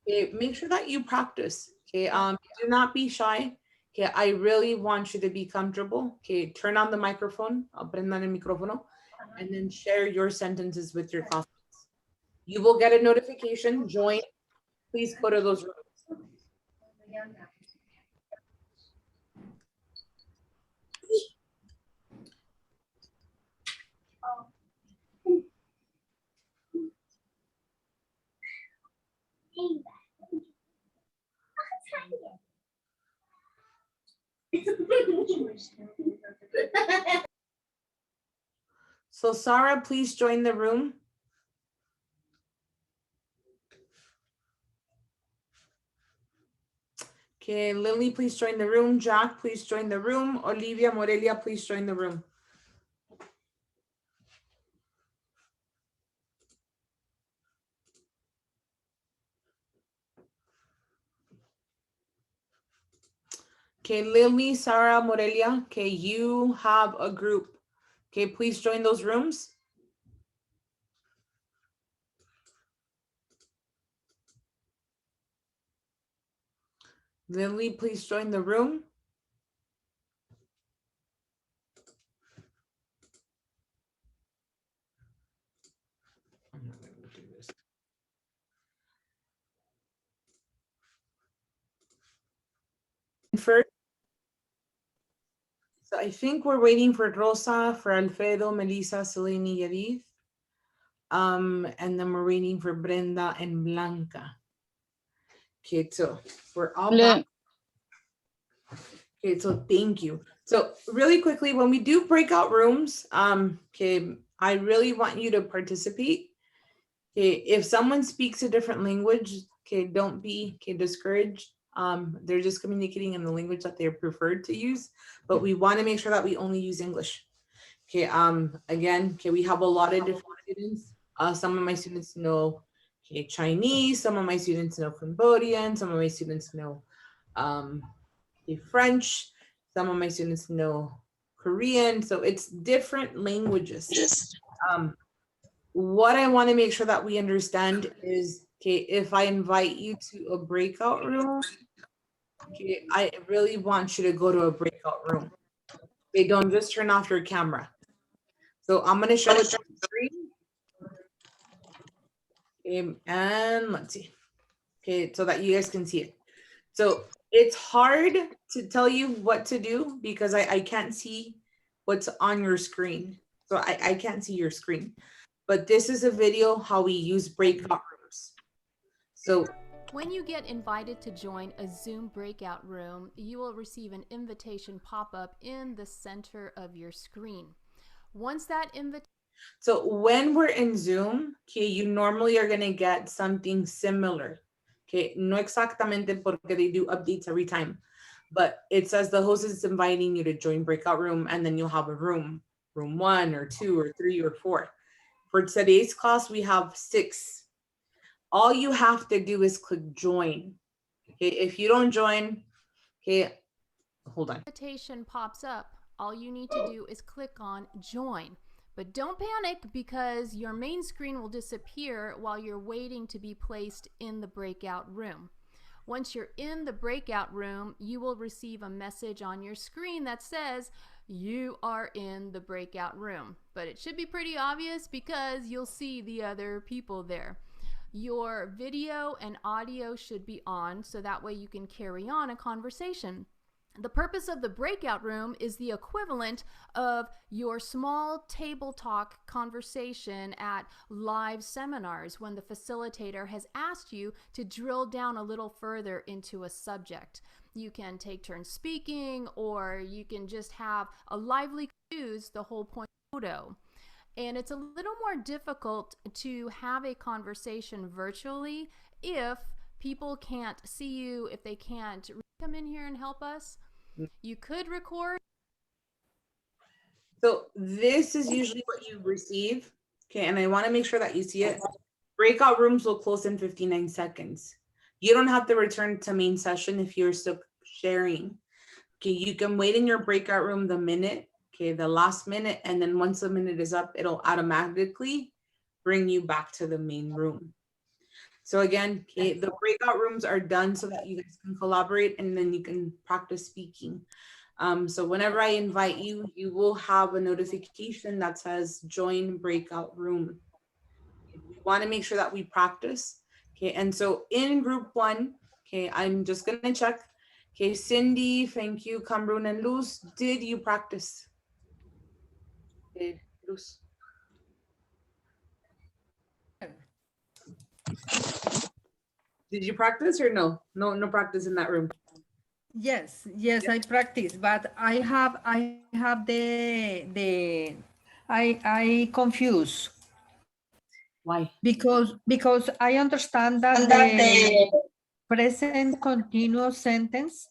Okay, make sure that you practice. Okay, do not be shy. Okay, I really want you to be comfortable. Okay, turn on the microphone, prendan el micrófono, and then share your sentences with your classmates. You will get a notification, join, please go to those rooms. So Sarah, please join the room. Okay, Lily, please join the room. Jack, please join the room. Olivia Morelia, please join the room. Okay, Lily, Sarah, Morelia, okay, you have a group. Okay, please join those rooms. Lily, please join the room. I'm not able to do this. First, so I think we're waiting for Rosa, for Alfredo, Melissa, Selene, Yadith. And then we're waiting for Brenda and Blanca. Okay, so we're all back. Okay, so thank you. So really quickly, when we do breakout rooms, okay, I really want you to participate. Okay, if someone speaks a different language, okay, don't be discouraged. They're just communicating in the language that they're preferred to use, but we want to make sure that we only use English. Okay, again, okay, we have a lot of different students. Some of my students know Chinese, some of my students know Cambodian, some of my students know French, some of my students know Korean, so it's different languages. What I want to make sure that we understand is, okay, if I invite you to a breakout room, okay, I really want you to go to a breakout room. They don't just turn off your camera. So I'm going to show it to the screen. Okay, and let's see. Okay, so that you guys can see it. So it's hard to tell you what to do because I can't see what's on your screen. So I can't see your screen. But this is a video how we use breakout rooms. So when you get invited to join a Zoom breakout room, you will receive an invitation pop-up in the center of your screen. Once that invitation So when we're in Zoom, okay, you normally are going to get something similar. Okay, no exactamente porque they do updates every time, but it says the host is inviting you to join breakout room, and then you'll have a room 1 or 2 or 3 or 4. For today's class, we have 6. All you have to do is click join. Okay, if you don't join, okay, hold on. invitation pops up, all you need to do is click on join. But don't panic because your main screen will disappear while you're waiting to be placed in the breakout room. Once you're in the breakout room, you will receive a message on your screen that says you are in the breakout room. But it should be pretty obvious because you'll see the other people there. Your video and audio should be on so that way you can carry on a conversation. The purpose of the breakout room is the equivalent of your small table talk conversation at live seminars when the facilitator has asked you to drill down a little further into a subject. You can take turns speaking, or you can just have a lively use the whole point of the photo. And it's a little more difficult to have a conversation virtually if people can't see you, if they can't come in here and help us. You could record. So this is usually what you receive. Okay, and I want to make sure that you see it. Breakout rooms will close in 59 seconds. You don't have to return to main session if you're still sharing. Okay, you can wait in your breakout room the minute, okay, the last minute, and then once the minute is up, it'll automatically bring you back to the main room. So again, okay, the breakout rooms are done so that you guys can collaborate and then you can practice speaking. So whenever I invite you, you will have a notification that says join breakout room. We want to make sure that we practice. Okay, and so in group 1, okay, I'm just gonna check. Okay, Cindy, thank you, Camrun and Luz, did you practice? Okay, Luz. Did you practice or no? No practice in that room. Yes, I practice, but I confuse. Why? Because I understand that the present continuous sentence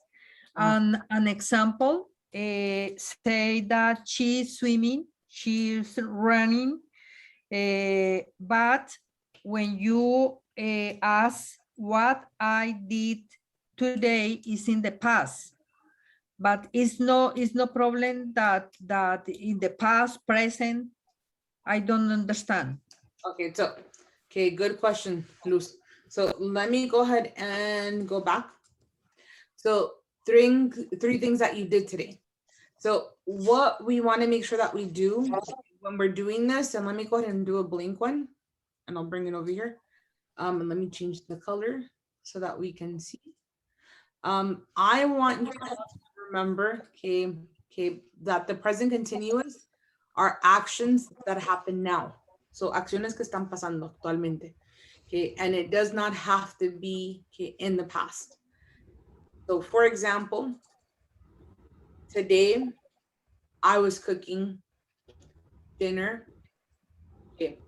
and an example say that she's swimming, she's running, but when you ask what I did today is in the past, but it's no problem that in the past, present, I don't understand. Okay, so, okay, good question, Luz. So let me go ahead and go back. So three things that you did today. So what we want to make sure that we do when we're doing this, and let me go ahead and do a blank one, and I'll bring it over here. And let me change the color so that we can see. I want you to remember, okay, that the present continuous are actions that happen now. So acciones que están pasando actualmente. Okay, and it does not have to be in the past. So for example, today I was cooking dinner. Okay.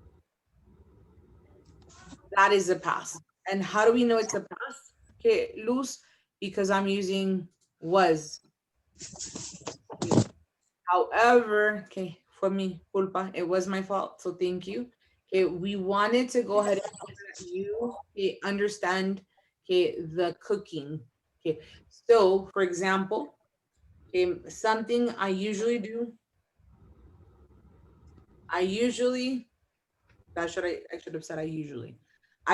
That is the past. And how do we know it's a past? Okay, Luz, because I'm using was. Okay. However, okay, for me, culpa, it was my fault, so thank you. Okay, we wanted to go ahead and make sure that you understand the cooking. Okay, so for example, something I usually do, I should have said I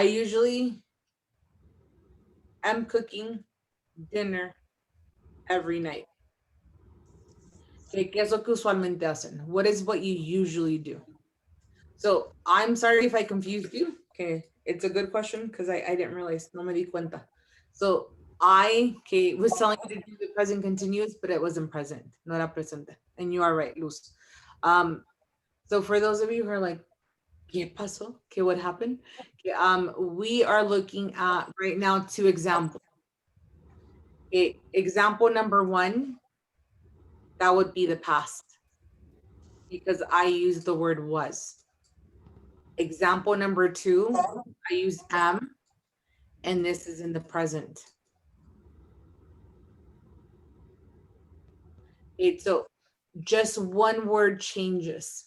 usually am cooking dinner every night. Okay, ¿qué es lo que usualmente hacen? What is what you usually do? So I'm sorry if I confused you. Okay, it's a good question because I didn't realize, no me di cuenta. So I was telling you to do the present continuous, but it wasn't present, no era presente. And you are right, Luz. So for those of you who are like, ¿qué pasó? Okay, what happened? Okay, we are looking at right now 2 examples. Okay, example number 1, that would be the past because I used the word was. Example number 2, I use am, and this is in the present. Okay, so just one word changes.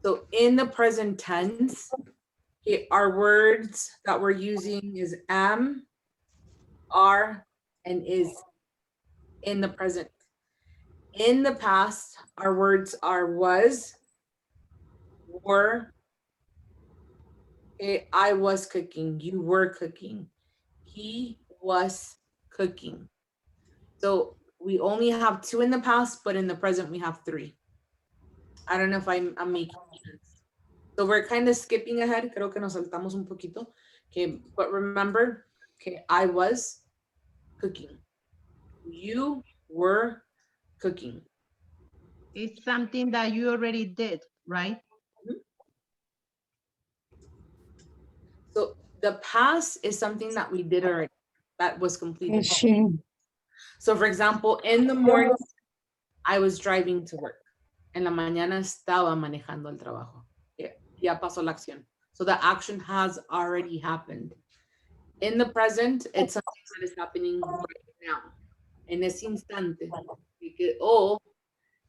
So in the present tense, okay, our words that we're using is am, are, and is in the present. In the past, our words are was, were, okay, I was cooking, you were cooking, he was cooking. So we only have 2 in the past, but in the present we have 3. I don't know if I'm making sense. So we're kind of skipping ahead. Creo que nos saltamos un poquito. Okay, but remember, okay, I was cooking. You were cooking. It's something that you already did, right? So the past is something that we did already, that was completed. So for example, in the morning, I was driving to work. En la mañana estaba manejando el trabajo. Ya pasó la acción. So the action has already happened. In the present, it's something that is happening right now. En ese instante.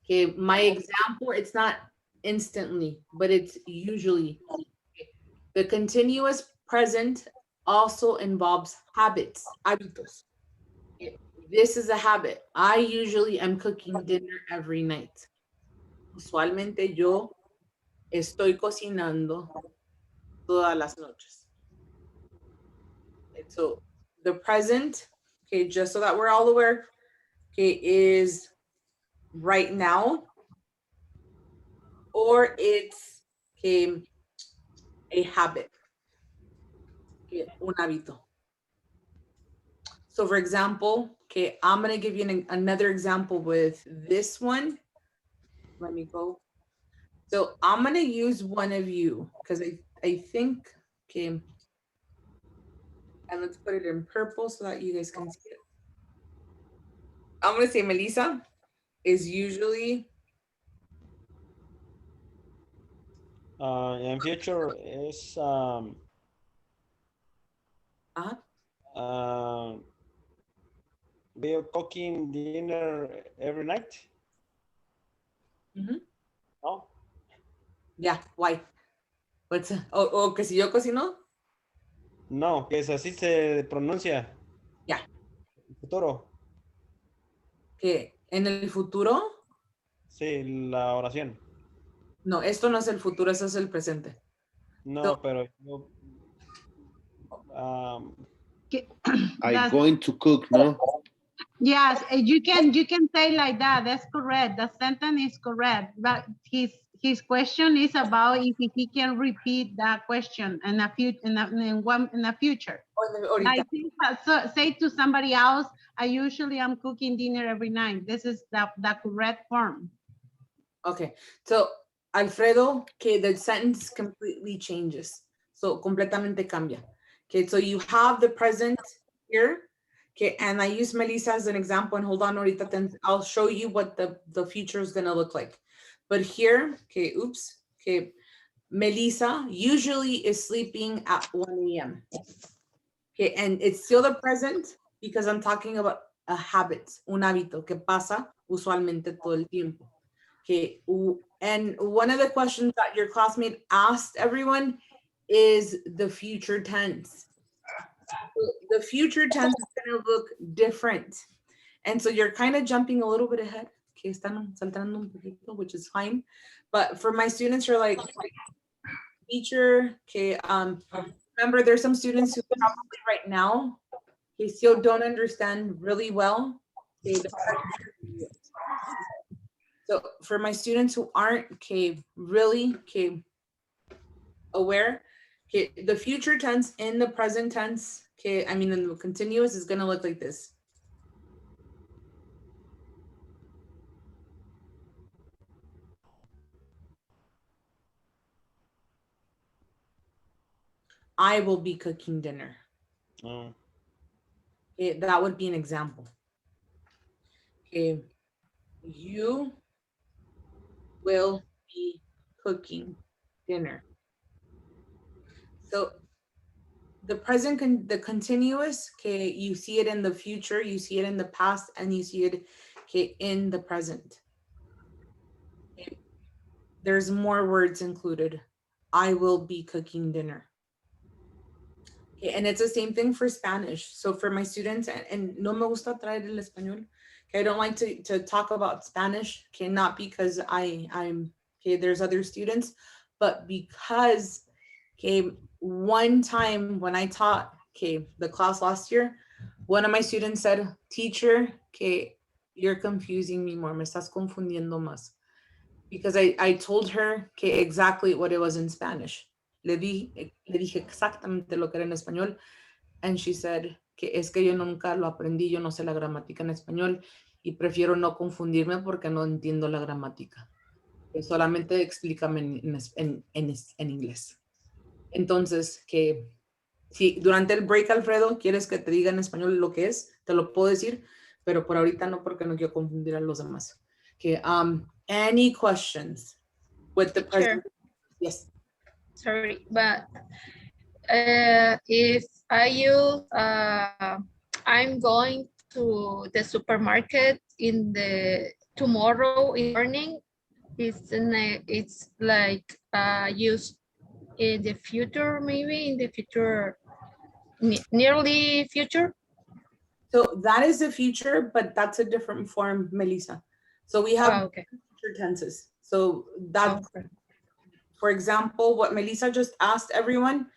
Okay, my example, it's not instantly, but it's usually. The continuous present also involves habits, hábitos. This is a habit. I usually am cooking dinner every night. Usualmente yo estoy cocinando todas las noches. So the present, okay, just so that we're all aware, okay, is right now, or it's a habit. Okay, un hábito. So for example, okay, I'm going to give you another example with this one. Let me go. So I'm going to use one of you because I think, okay, and let's put it in purple so that you guys can see it. I'm going to say Melissa is usually. In future is we are cooking dinner every night. Mm-hmm. No. Yeah, why? What's que si yo cocino? No, que es así se pronuncia. Ya. Futuro. ¿Que en el futuro? Sí, la oración. No, esto no es el futuro, eso es el presente. No, pero yo, I'm going to cook, no? Yes, you can say like that. That's correct. The sentence is correct. But his question is about if he can repeat that question in the future. Like, so say to somebody else, I usually am cooking dinner every night. This is the correct form. Okay, so Alfredo, okay, the sentence completely changes. So completamente cambia. Okay, so you have the present here. Okay, and I use Melissa as an example, and hold on, ahorita I'll show you what the future is gonna look like. But here, okay, oops, okay, Melissa usually is sleeping at 1 a.m. Okay, and it's still the present because I'm talking about a habit, un hábito que pasa usualmente todo el tiempo. Okay, and one of the questions that your classmate asked everyone is the future tense. The future tense is going to look different. And so you're kind of jumping a little bit ahead. Okay, están saltando un poquito, which is fine. But for my students, you're like, teacher, okay, remember there's some students who probably right now, okay, still don't understand really well. Okay, so for my students who aren't, okay, really, okay, aware, okay, the future tense in the present tense, okay, I mean in the continuous is gonna look like this. I will be cooking dinner. Okay, that would be an example. Okay, you will be cooking dinner. So the present, the continuous, okay, you see it in the future, you see it in the past, and you see it, okay, in the present. Okay. There's more words included. I will be cooking dinner. Okay, and it's the same thing for Spanish. So for my students, and no me gusta traer el español. Okay, I don't like to talk about Spanish. Okay, not because I'm okay. There's other students, but because okay, one time when I taught okay the class last year, one of my students said, "Teacher, okay, you're confusing me more. Me estás confundiendo más." Because I told her okay exactly what it was in Spanish. Le dije exactamente lo que era en español. And she said que es que yo nunca lo aprendí, yo no sé la gramática en español y prefiero no confundirme porque no entiendo la gramática. Solamente explícame en inglés. Entonces, que si durante el break, Alfredo, quieres que te diga en español lo que es, te lo puedo decir, pero por ahorita no porque no quiero confundir a los demás. Okay, any questions with the present? Yes. Sorry, but if I use, I'm going to the supermarket in the tomorrow in morning, it's like used in the future, maybe in the future, nearly future. So that is the future, but that's a different form, Melissa. So we have future tenses. So that, for example, what Melissa just asked everyone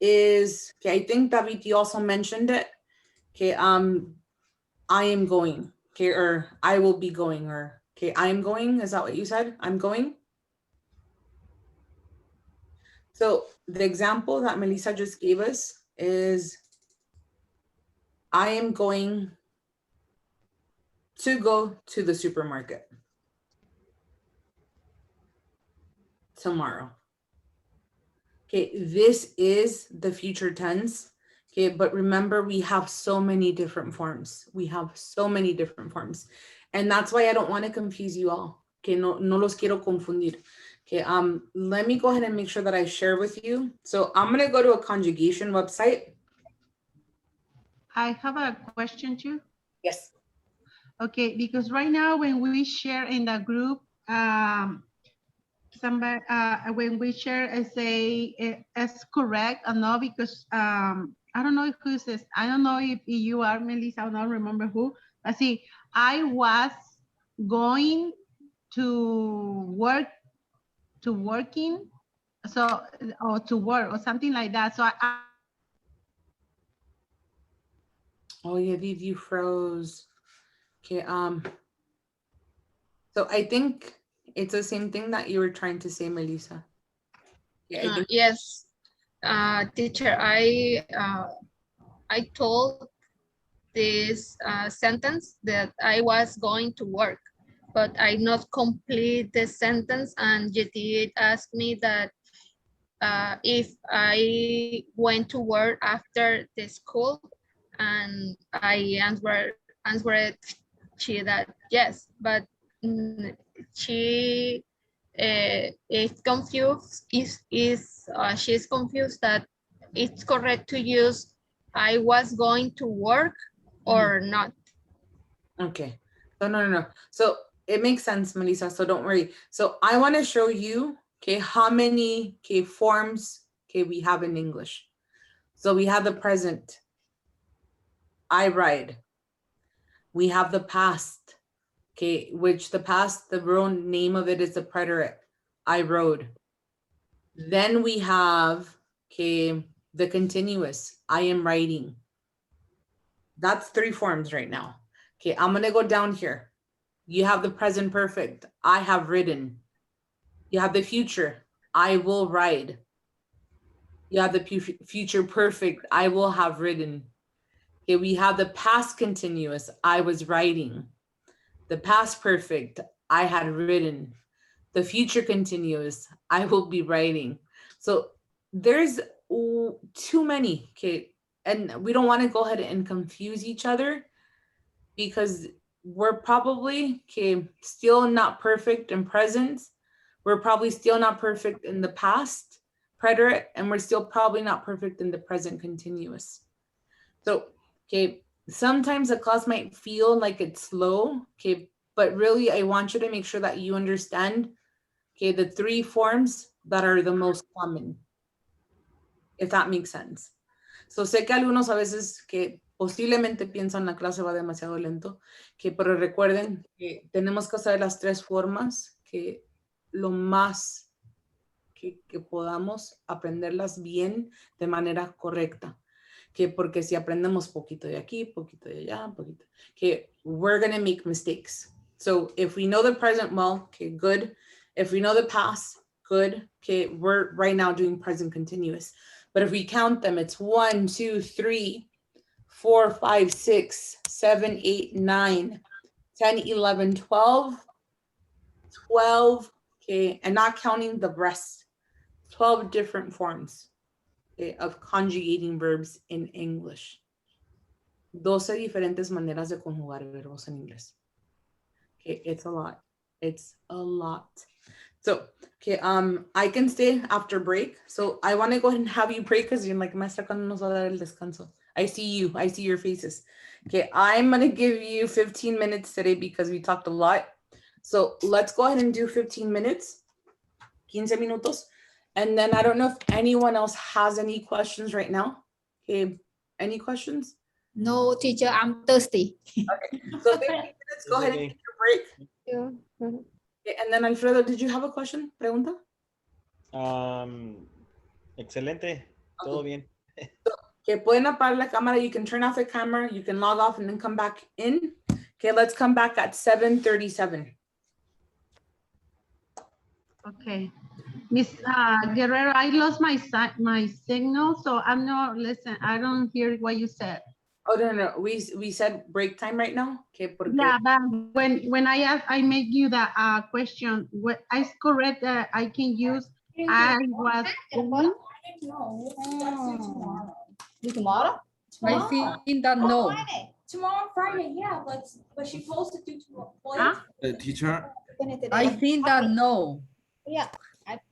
is, okay, I think David, you also mentioned it. Okay, I am going, okay, or I will be going, or okay, I am going. Is that what you said? I'm going. So the example that Melissa just gave us, is I am going to go to the supermarket tomorrow. Okay, this is the future tense. Okay, but remember we have so many different forms. We have so many different forms. And that's why I don't want to confuse you all. Okay, no los quiero confundir. Okay, let me go ahead and make sure that I share with you. So I'm gonna go to a conjugation website. I have a question too. Yes. Okay, because right now when we share in the group, somebody when we share say it's correct or no, because I don't know who says, I don't know if you are Melissa, I don't remember who, but see, I was going to working, so or to work or something like that. So Oh yeah, Viv, you froze. Okay, so I think it's the same thing that you were trying to say, Melissa. Yeah, I think Yes, teacher, I told this sentence that I was going to work, but I not complete the sentence, and JT asked me that if I went to work after the school, and I answered she that yes, but she is confused. She's confused that it's correct to use I was going to work or not. okay. No. So it makes sense, Melissa, so don't worry. So I want to show you, okay, how many, okay, forms, okay, we have in English. So we have the present, I ride. We have the past, okay, which the past, the real name of it is the preterite, I rode. Then we have, okay, the continuous, I am writing. That's 3 forms right now. Okay, I'm gonna go down here. You have the present perfect, I have ridden. You have the future, I will ride. You have the future perfect, I will have ridden. Okay, we have the past continuous, I was writing. The past perfect, I had written. The future continuous, I will be writing. So there's too many, okay? And we don't want to go ahead and confuse each other because we're probably, okay, still not perfect in present. We're probably still not perfect in the past preterite, and we're still probably not perfect in the present continuous. So, okay, sometimes a class might feel like it's slow, okay, but really I want you to make sure that you understand, okay, the 3 forms that are the most common, if that makes sense. So sé que algunos a veces que posiblemente piensan la clase va demasiado lento, que pero recuerden que tenemos que hacer las 3 formas, que lo más que podamos aprenderlas bien de manera correcta. Que porque si aprendemos poquito de aquí, poquito de allá, poquito, que we're gonna make mistakes. So if we know the present well, okay, good. If we know the past, good. Okay, we're right now doing present continuous. But if we count them, it's 1, 2, 3, 4, 5, 6, 7, 8, 9, 10, 11, 12, 12, okay, and not counting the rest, 12 different forms, okay, of conjugating verbs in English. 12 diferentes maneras de conjugar verbos en inglés. Okay, it's a lot. It's a lot. So, okay, I can stay after break. So I want to go ahead and have you break because you're like, maestra, ¿cuándo nos va a dar el descanso? I see you. I see your faces. Okay, I'm going to give you 15 minutes today because we talked a lot. So let's go ahead and do 15 minutes. 15 minutos. And then I don't know if anyone else has any questions right now. Okay, any questions? No, teacher, I'm thirsty. Okay, so 15 minutes, go ahead and take your break. Yeah. Okay, and then Alfredo, did you have a question? Pregunta? Excelente, todo bien. Okay, pueden apagar la cámara. You can turn off the camera. You can log off and then come back in. Okay, let's come back at 7:37. Okay. Miss Guerrero, I lost my signal, so I'm not listen. I don't hear what you said. Oh, no. We said break time right now. Okay, porque Yeah, but when I make you the question, what is correct that I can use I was going? Tomorrow? I think that no. Tomorrow, Friday, yeah, but she posted to Huh? Teacher, I think that no. Yeah,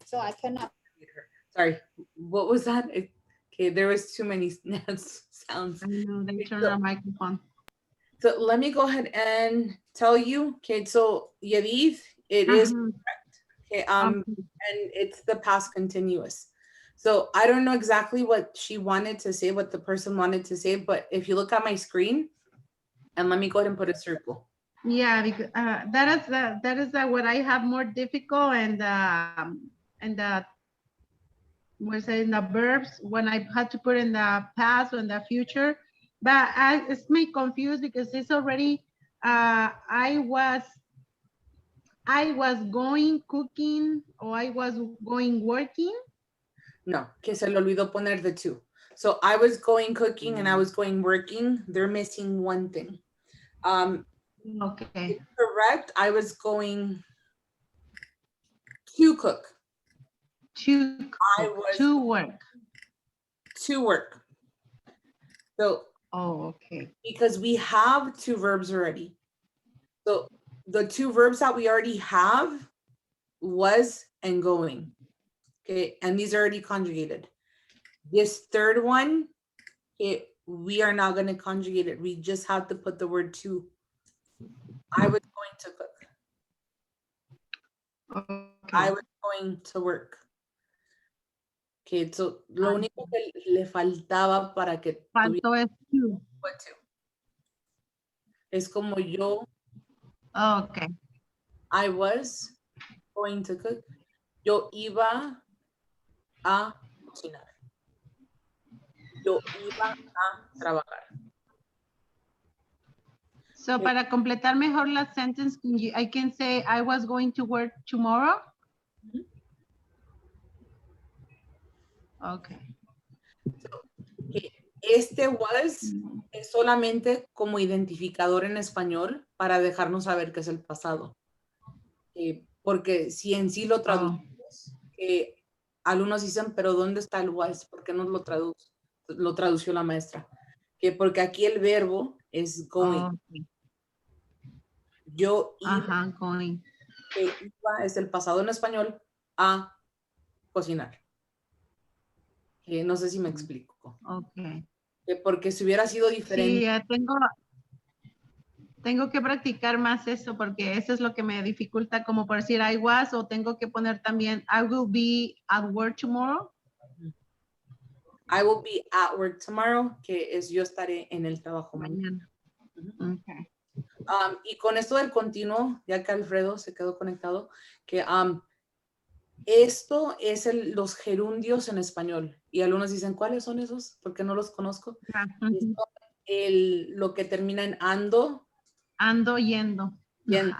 so I cannot. sorry, what was that? Okay, there was too many sounds. I know they turned the microphone. So let me go ahead and tell you. Okay, so Yadid, it is correct. Okay, and it's the past continuous. So I don't know exactly what she wanted to say, what the person wanted to say, but if you look at my screen, and let me go ahead and put a circle. Yeah, because that is what I have more difficult and we're saying the verbs when I had to put in the past or in the future, but it's me confused because it's already I was going cooking or I was going working. No, que se le olvidó poner the two. So I was going cooking and I was going working. They're missing one thing. Okay. Correct. I was going to cook. I was to work. To work. So, okay. Because we have two verbs already. So the two verbs that we already have was and going. Okay, and these are already conjugated. This third one, we are not going to conjugate it. We just have to put the word to. I was going to cook. Okay. I was going to work. Okay, so lo único que le faltaba para que Faltó es to. Es como yo. Okay. I was going to cook. Yo iba a cocinar. Yo iba a trabajar. So para completar mejor la sentence, I can say I was going to work tomorrow. Okay. Este was es solamente como identificador en español para dejarnos saber que es el pasado. Porque si en sí lo traducimos, algunos dicen, pero ¿dónde está el was? ¿Por qué no lo tradució la maestra? Porque aquí el verbo es going. Yo iba, going. Iba es el pasado en español a cocinar. No sé si me explico. Okay. Porque si hubiera sido diferente. Sí, tengo que practicar más eso porque eso es lo que me dificulta, como por decir I was, o tengo que poner también I will be at work tomorrow. I will be at work tomorrow, que es yo estaré en el trabajo mañana. Okay. Y con esto del continuo, ya que Alfredo se quedó conectado, que esto es los gerundios en español. Y algunos dicen, ¿cuáles son esos? Porque no los conozco. Lo que termina en ando. Ando yendo. Yendo.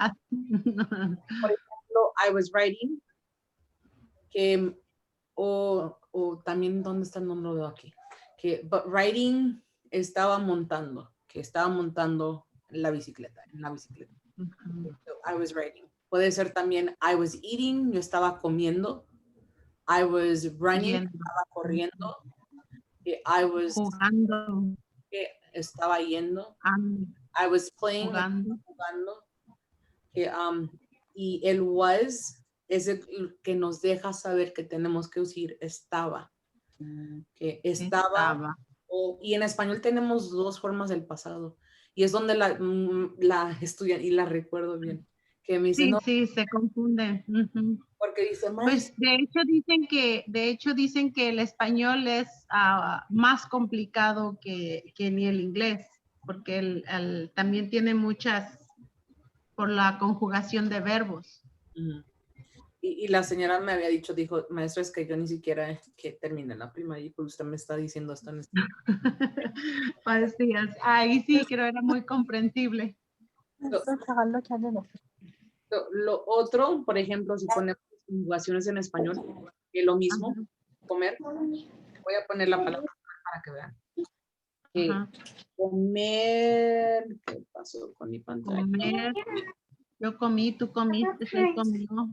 Por ejemplo, I was writing. O también, ¿dónde está el nombre de aquí? But writing estaba montando. Que estaba montando en la bicicleta. So, I was writing. Puede ser también I was eating, yo estaba comiendo. I was running, estaba corriendo. I was jugando. Estaba yendo. I was playing, jugando. Y el was es el que nos deja saber que tenemos que decir estaba. Que estaba. Y en español tenemos dos formas del pasado. Y es donde la estudian y la recuerdo bien. Que me dicen, sí, se confunde. Porque dicen, pues de hecho dicen que el español es más complicado que ni el inglés, porque también tiene muchas por la conjugación de verbos. Y la señora me había dicho, dijo, maestra, es que yo ni siquiera que terminé la primaria y pues usted me está diciendo esto en este. Parecías, ahí sí, creo era muy comprensible. Lo otro, por ejemplo, si ponemos conjugaciones en español, que es lo mismo, comer. Voy a poner la palabra para que vean. Comer, ¿qué pasó con mi pantalla? Comer, yo comí, tú comiste, él comió,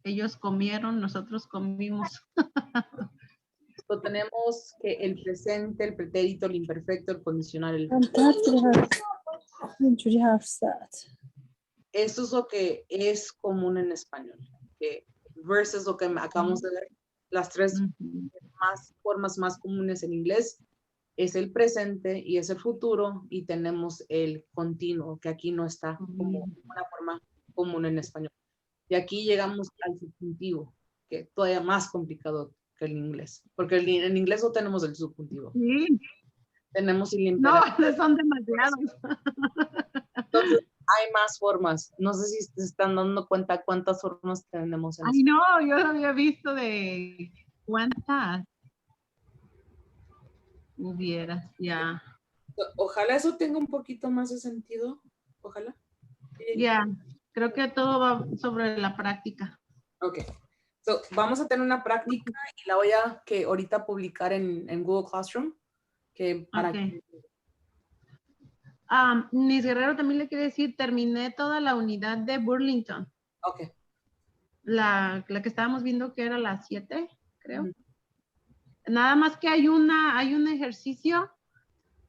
ellos comieron, nosotros comimos. Tenemos que el presente, el pretérito, el imperfecto, el condicional, el Eso es lo que es común en español. Que versus lo que acabamos de ver, las tres formas más comunes en inglés es el presente y es el futuro, y tenemos el continuo, que aquí no está como una forma común en español. Y aquí llegamos al subjuntivo, que es todavía más complicado que el inglés, porque en inglés no tenemos el subjuntivo. Sí. Tenemos el No, imperativo. son demasiados. Entonces, hay más formas. No sé si se están dando cuenta cuántas formas tenemos en Ay, no, yo no había visto de cuántas hubieras, ya. Ojalá eso tenga un poquito más de sentido. Ojalá. Ya, creo que todo va sobre la práctica. Ok. So, vamos a tener una práctica y la voy a que ahorita publicar en Google Classroom. Que para que... Miss Guerrero también le quiere decir, terminé toda la unidad de Burlington. Ok. La que estábamos viendo que era las 7, creo. Nada más que hay un ejercicio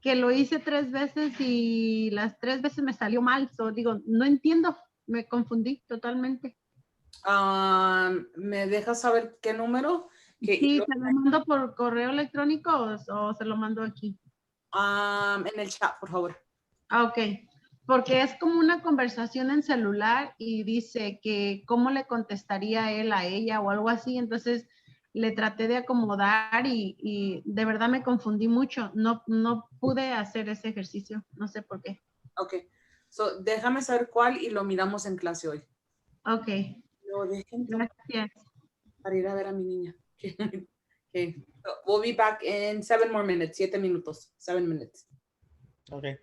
que lo hice 3 veces y las 3 veces me salió mal. So, digo, no entiendo, me confundí totalmente. ¿Me dejas saber qué número? Sí, ¿se lo mando por correo electrónico o se lo mando aquí? En el chat, por favor. Ok, porque es como una conversación en celular y dice que cómo le contestaría él a ella o algo así, entonces le traté de acomodar y de verdad me confundí mucho, no pude hacer ese ejercicio, no sé por qué. Ok, so, déjame saber cuál y lo miramos en clase hoy. Ok, gracias. Para ir a ver a mi niña. Okay. So, we'll be back in 7 more minutes, 7 minutos, 7 minutes. Okay.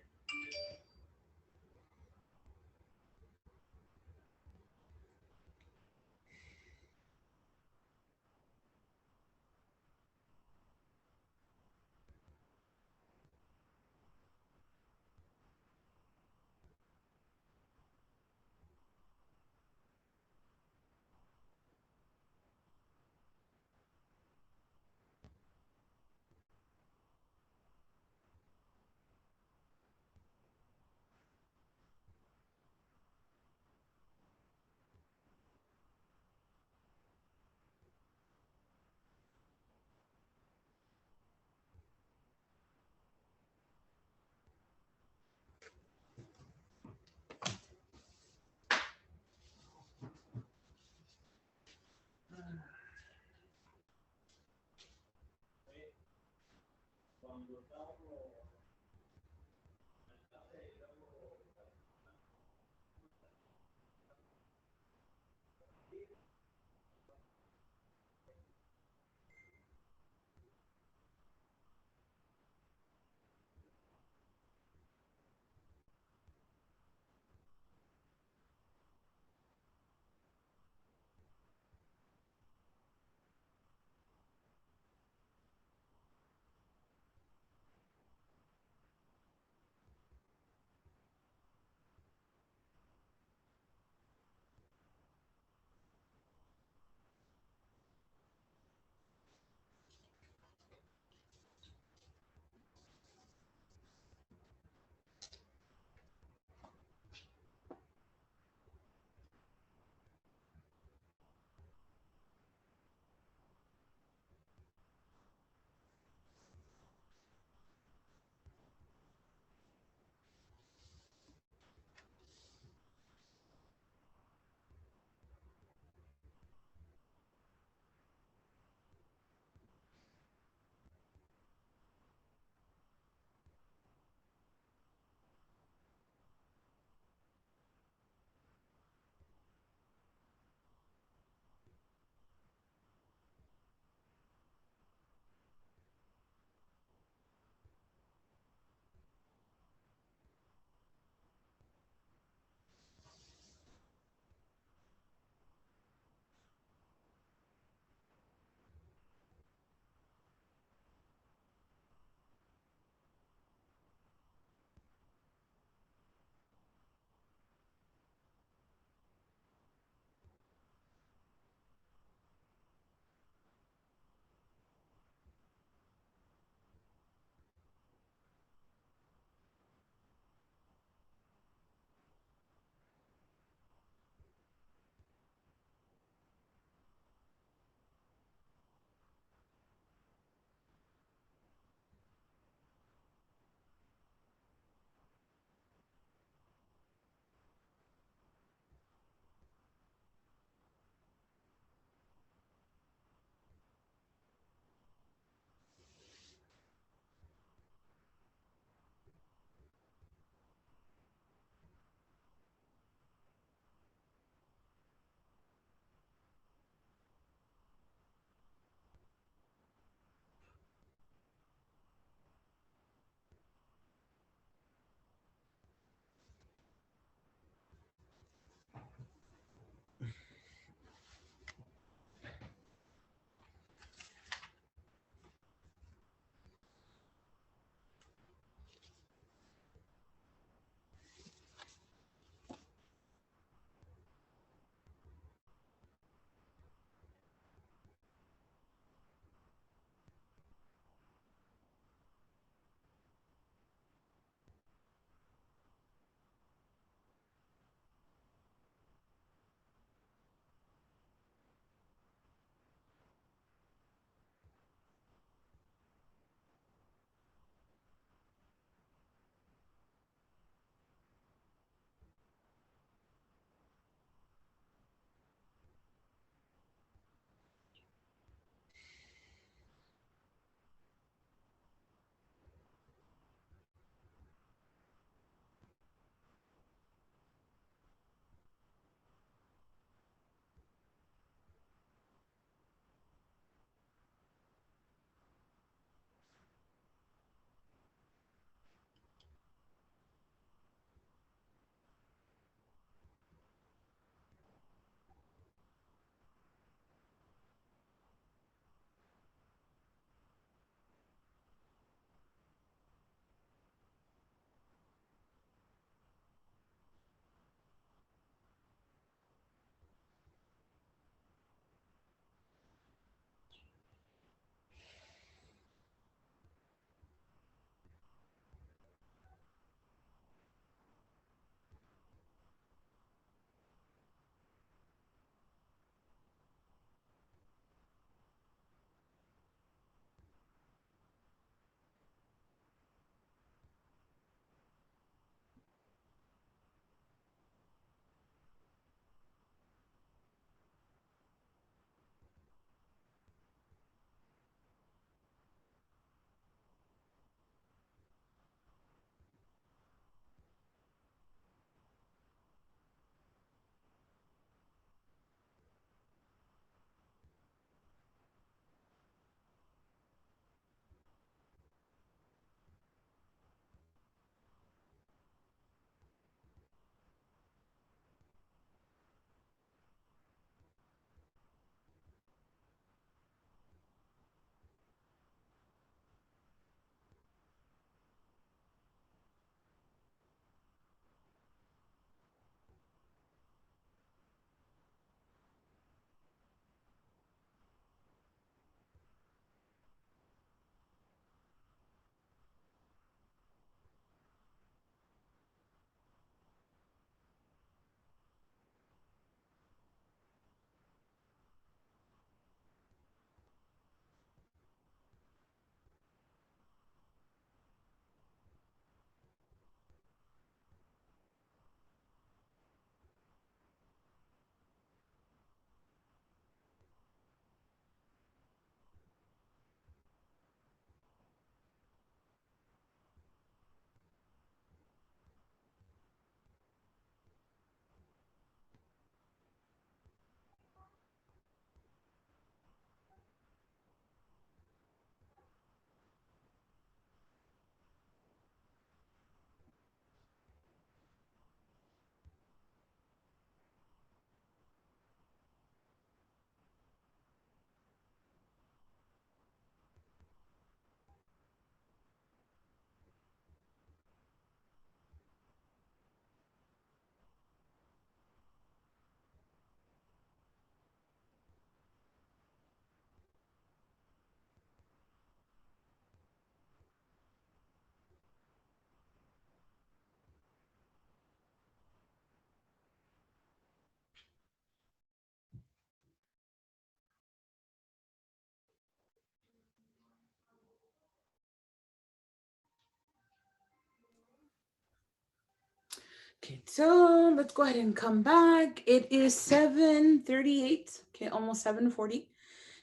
Okay, so let's go ahead and come back. It is 7:38. Okay, almost 7:40.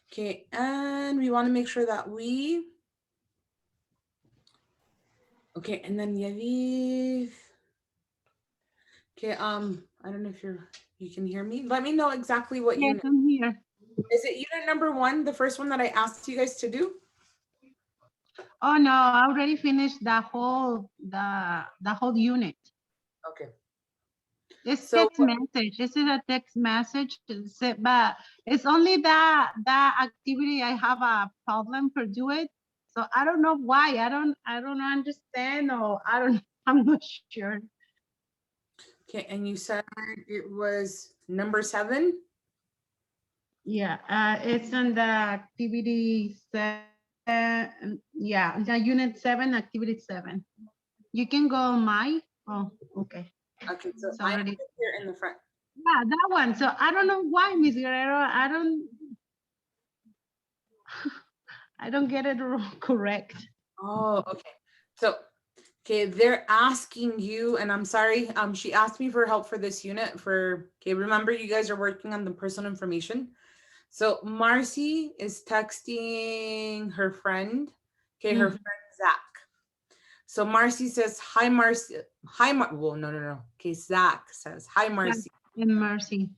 Okay, and we want to make sure that we. Okay, and then Yadiv. Okay, I don't know if you can hear me. Let me know exactly what Yes, unit. I'm here. Is it unit number 1, the first one that I asked you guys to do? Oh no, I already finished the whole unit. Okay. It's So text message. This is a text message, but it's only that activity I have a problem for do it. So I don't know why. I don't understand, or I don't. I'm not sure. okay, and you said it was number 7? Yeah, it's on the activity 7. Yeah, the unit 7, activity 7. You can go on my. Oh, okay. Okay, so It's I am already. here in the front. Yeah, that one. So I don't know why, Miss Guerrero. I don't get it correct. Oh, okay. So, okay, they're asking you, and I'm sorry, she asked me for help for this unit okay, remember you guys are working on the personal information. So Marcy is texting her friend, okay, her friend Zach. So Marcy says, hi, Marcy. Well, no. Okay, Zach says, hi, Marcy. And Marcy.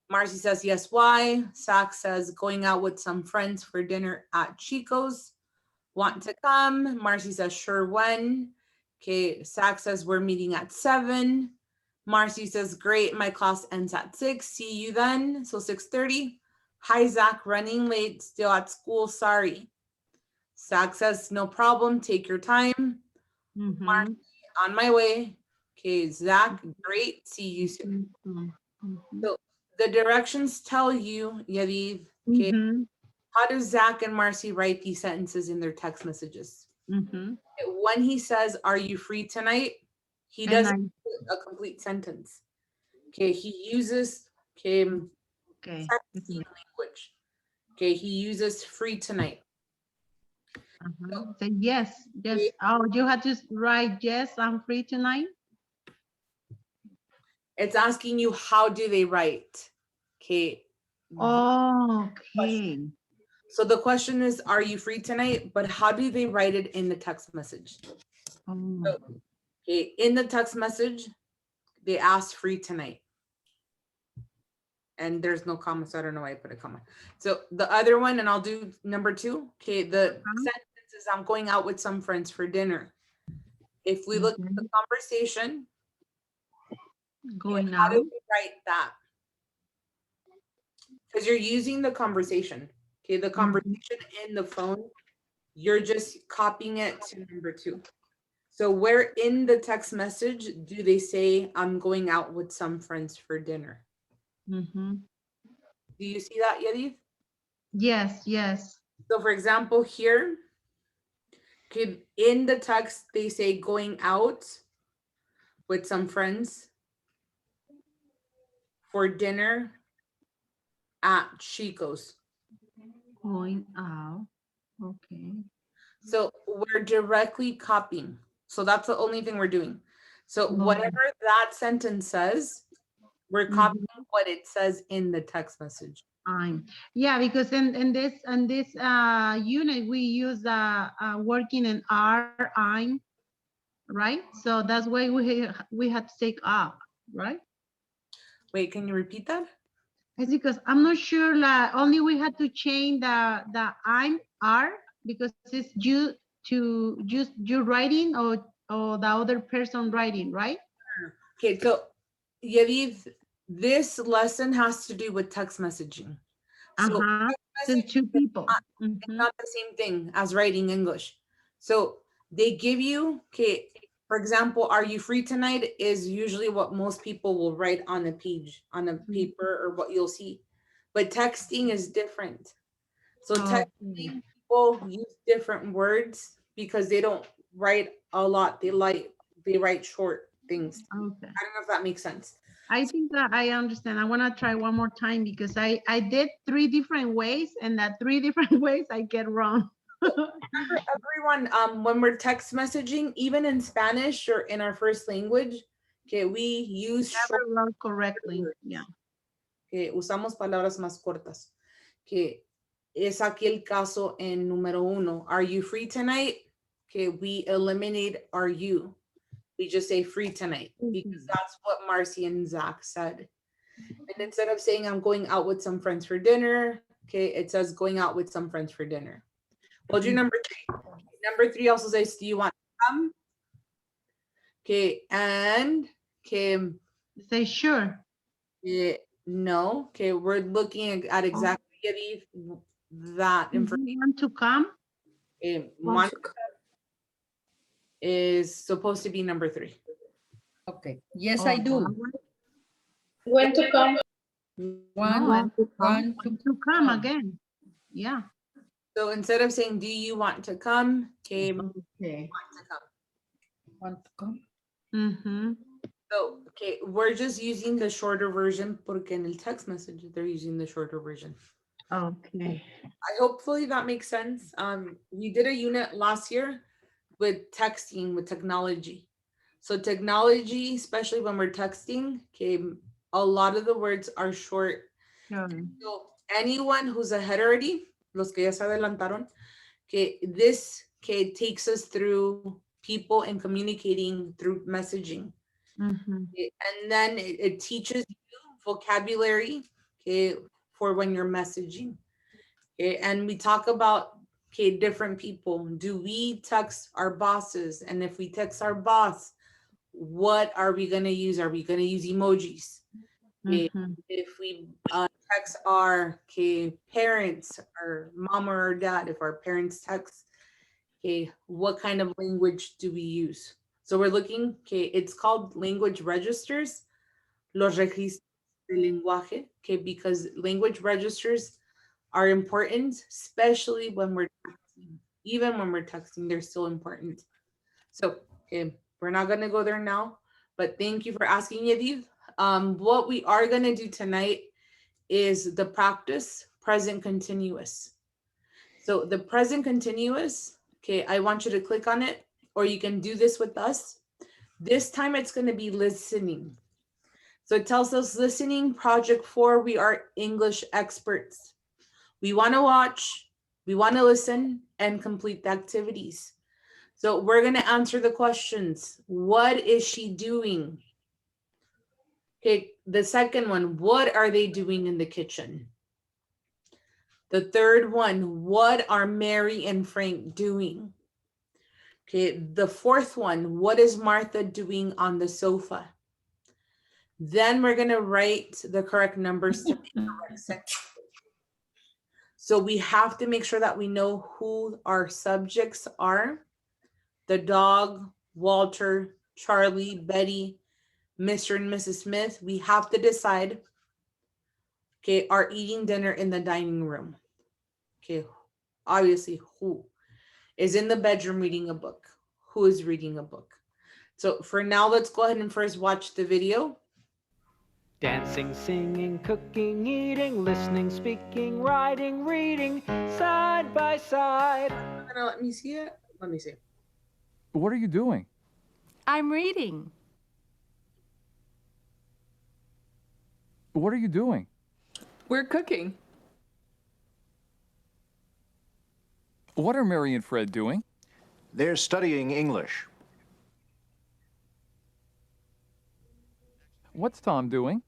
Marcy says, yes, why? Zach says, going out with some friends for dinner at Chico's. Want to come? Marcy says, sure, when? Okay, Zach says, we're meeting at 7. Marcy says, great, my class ends at 6. See you then. So 6:30. Hi, Zach, running late, still at school, sorry. Zach says, no problem, take your time. Marcy, on my way. Okay, Zach, great, see you soon. So the directions tell you, Yadiv, okay, how does Zach and Marcy write these sentences in their text messages? When he says, are you free tonight? He doesn't put a complete sentence. Okay, he uses texting language. Okay, he uses free tonight. So yes. Oh, you had to write yes, I'm free tonight. It's asking you, how do they write? Okay. Oh, okay. So the question is, are you free tonight? But how do they write it in the text message? So, okay, in the text message, they ask free tonight. And there's no comma, so I don't know why I put a comma. So the other one, and I'll do number 2. Okay, the sentence is, I'm going out with some friends for dinner. If we look at the conversation, how do we write that? Because you're using the conversation. Okay, the conversation in the phone, you're just copying it to number 2. So where in the text message do they say, I'm going out with some friends for dinner? Do you see that, Yadiv? Yes. So for example, here, okay, in the text, they say going out with some friends for dinner at Chico's. Going out. Okay. So we're directly copying. So that's the only thing we're doing. So whatever that sentence says, we're copying what it says in the text message. Yeah, because in this unit we use working in I'm, right? So that's why we had to take up, right? Wait, can you repeat that? It's because I'm not sure, like only we had to change the I'm are, because it's you to just you writing or the other person writing, right? Okay, so Yadiv, this lesson has to do with text messaging. So Since 2 people. It's not the same thing as writing English. So they give you, okay, for example, are you free tonight is usually what most people will write on a page, on a paper, or what you'll see. But texting is different. So texting, people use different words because they don't write a lot. They write short things. I don't know if that makes sense. I think that I understand. I want to try one more time because I did 3 different ways, and that 3 different ways I get wrong. Remember, everyone, when we're text messaging, even in Spanish or in our first language, que we use short Never wrote correctly. Yeah. que usamos palabras más cortas, que es aquí el caso en número 1. Are you free tonight? Que we eliminate are you. We just say free tonight because that's what Marcy and Zach said. And instead of saying I'm going out with some friends for dinner, okay, it says going out with some friends for dinner. We'll do number 3. Number 3 also says, do you want to come? Okay, and okay, say sure. No, okay, we're looking at exactly that information. You want to come? Want is supposed to be number 3. Okay. Yes, I do. When to come? Want to come again. Yeah. So instead of saying, do you want to come? Okay. Want to come. Want to come? Mm-hmm. So, okay, we're just using the shorter version porque en el text message, they're using the shorter version. Okay. Hopefully that makes sense. We did a unit last year with texting, with technology. So technology, especially when we're texting, okay, a lot of the words are short. Sure. So anyone who's ahead already, los que ya se adelantaron, okay, this okay, takes us through people and communicating through messaging. Mm-hmm. Okay, and then it teaches you vocabulary, okay, for when you're messaging. Okay, and we talk about okay, different people. Do we text our bosses? And if we text our boss, what are we gonna use? Are we gonna use emojis? Okay, if we text our okay, parents, or mom or dad, if our parents text, okay, what kind of language do we use? So we're looking, okay, it's called language registers, los registros de lenguaje, okay, because language registers are important, especially when we're texting. Even when we're texting, they're still important. So, okay, we're not gonna go there now, but thank you for asking, Yadiv. What we are gonna do tonight is the practice present continuous. So the present continuous, okay, I want you to click on it, or you can do this with us. This time it's gonna be listening. So it tells us listening, project 4, we are English experts. We wanna watch, we wanna listen, and complete the activities. So we're gonna answer the questions. What is she doing? Okay, the second one, what are they doing in the kitchen? The third one, what are Mary and Frank doing? Okay, the fourth one, what is Martha doing on the sofa? Then we're gonna write the correct numbers to make the correct sentence. So we have to make sure that we know who our subjects are. The dog, Walter, Charlie, Betty, Mr. and Mrs. Smith. We have to decide, okay, are eating dinner in the dining room. Okay, obviously who is in the bedroom reading a book? Who is reading a book? So for now, let's go ahead and first watch the video. Dancing, singing, cooking, eating, listening, speaking, writing, reading, side by side. Let me see it. Let me see. What are you doing? I'm reading. What are you doing? We're cooking. What are Mary and Fred doing? They're studying English. What's Tom doing?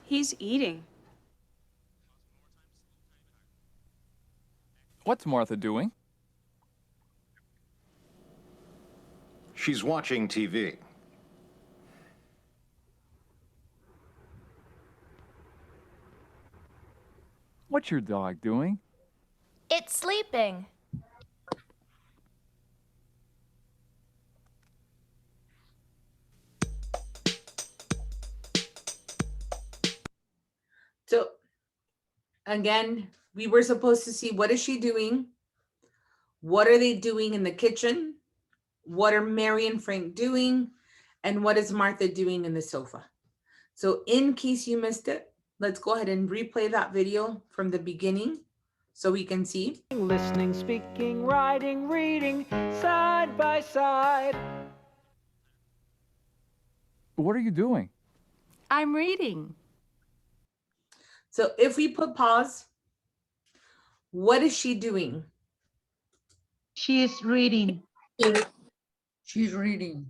He's eating. What's Martha doing? She's watching TV. What's your dog doing? It's sleeping. So again, we were supposed to see what is she doing? What are they doing in the kitchen? What are Mary and Frank doing? And what is Martha doing in the sofa? So in case you missed it, let's go ahead and replay that video from the beginning so we can see. Listening, speaking, writing, reading, side by side. What are you doing? I'm reading. So if we put pause, what is she doing? She is reading. She's reading.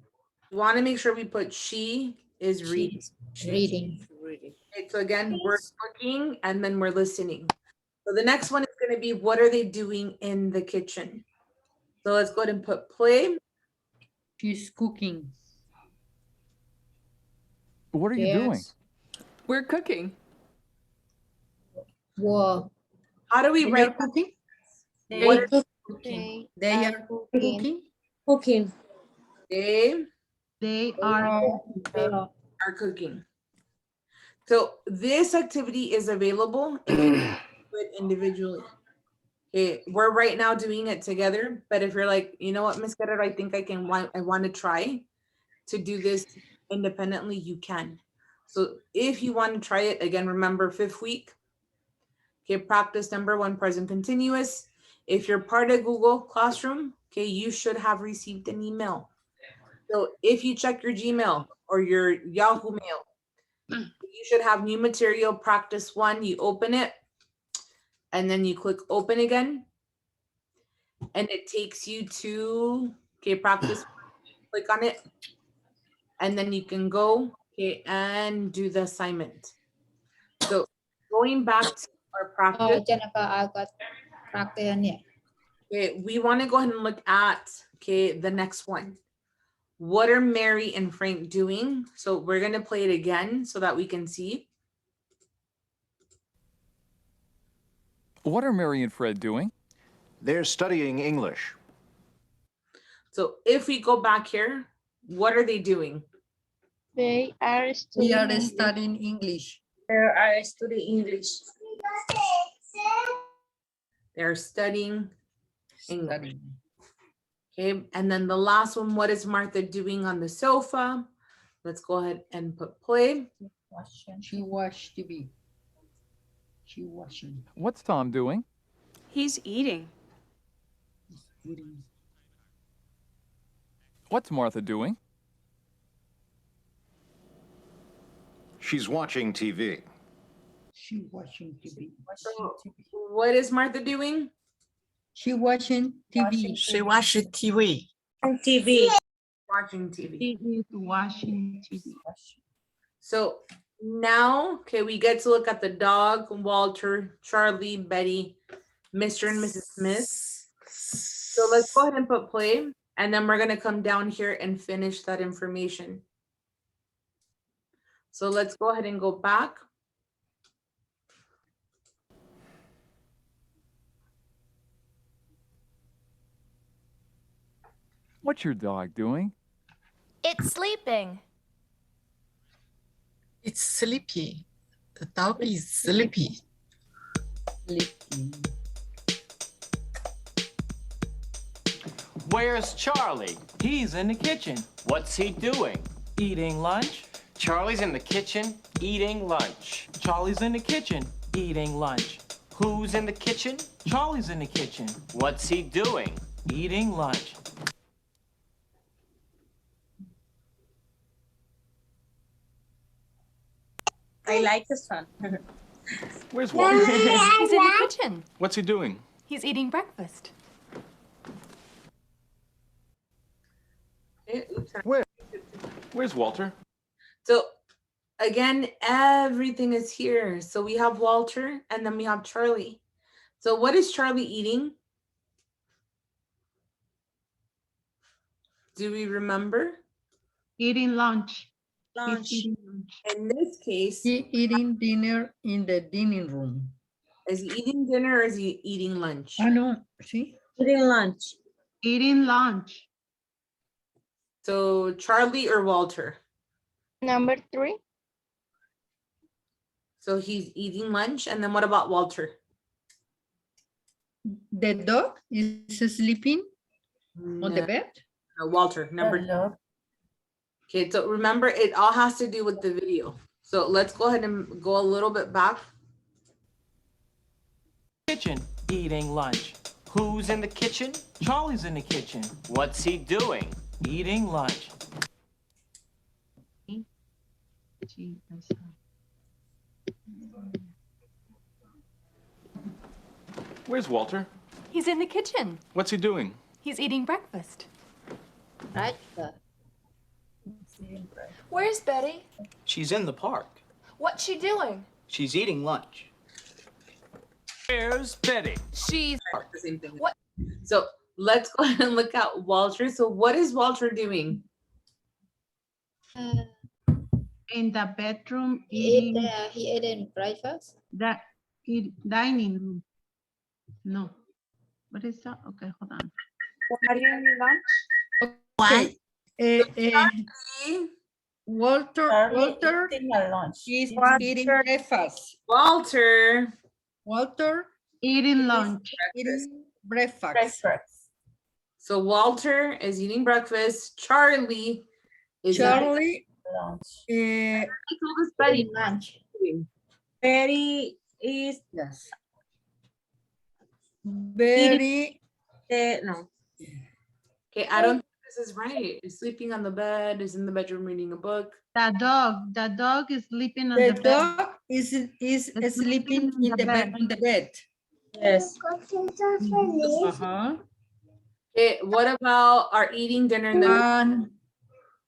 You want to make sure we put she is reading. Reading. Okay, so again, we're looking and then we're listening. So the next one is going to be, what are they doing in the kitchen? So let's go ahead and put play. She's cooking. What are you doing? We're cooking. Whoa. How do we They write are cooking? what are Cooking. They are cooking. Cooking. they are cooking. So this activity is available if you do it individually. Okay, we're right now doing it together, but if you're like, you know what, Miss Guerrero, I think I want to try to do this independently, you can. So if you want to try it, again, remember 5th week. Okay, practice number 1, present continuous. If you're part of Google Classroom, okay, you should have received an email. So if you check your Gmail or your Yahoo Mail, you should have new material, practice 1, you open it, and then you click open again, and it takes you to, okay, practice, click on it, and then you can go, okay, and do the assignment. So going back to our practice, I got practice here. okay, we want to go ahead and look at, okay, the next one. What are Mary and Frank doing? So we're going to play it again so that we can see. What are Mary and Fred doing? They're studying English. So if we go back here, what are they doing? They are We are studying. studying English. They are studying English. They're studying English. Okay, and then the last one, what is Martha doing on the sofa? Let's go ahead and put play. She watched TV. She watching. What's Tom doing? He's eating. What's Martha doing? She's watching TV. She watching TV. So what is Martha doing? She watching TV. She watches TV. On TV. Watching TV. She is watching TV. So now, okay, we get to look at the dog, Walter, Charlie, Betty, Mr. and Mrs. Smith. So let's go ahead and put play, and then we're going to come down here and finish that information. So let's go ahead and go back. What's your dog doing? It's sleeping. It's sleepy. The dog is sleepy. Where's Charlie? He's in the kitchen. What's he doing? Eating lunch. Charlie's in the kitchen eating lunch. Charlie's in the kitchen eating lunch. Who's in the kitchen? Charlie's in the kitchen. What's he doing? Eating lunch. I like this one. Where's Walter? He's in the kitchen. What's he doing? He's eating breakfast. Where's Walter? So again, everything is here. So we have Walter and then we have Charlie. So what is Charlie eating? Do we remember? Eating lunch. Lunch. He's eating lunch. In this case, He eating dinner in the dining room. is he eating dinner or is he eating lunch? I know. See? Eating lunch. Eating lunch. So Charlie or Walter? Number 3. So he's eating lunch. And then what about Walter? The dog is sleeping on the bed. No, Walter, number 2. Okay, so remember, it all has to do with the video. So let's go ahead and go a little bit back. Kitchen eating lunch. Who's in the kitchen? Charlie's in the kitchen. What's he doing? Eating lunch. Where's Walter? He's in the kitchen. What's he doing? He's eating breakfast. Right. Where's Betty? She's in the park. What's she doing? She's eating lunch. Where's Betty? She's the same thing. What? So let's go ahead and look at Walter. So what is Walter doing? In the bedroom He eating. he ate breakfast. That dining room. No. What is that? Okay, hold on. Okay. Walter is eating breakfast. Walter eating lunch. Eating breakfast. So Walter is eating breakfast. Charlie is Charlie. He told us Betty lunch. Betty is yes. Very no. Okay, I don't think this is right. Is sleeping on the bed, is in the bedroom reading a book. The dog is sleeping on the the bed. dog is sleeping in the bed on the bed. Yes. Okay, what about our eating dinner in the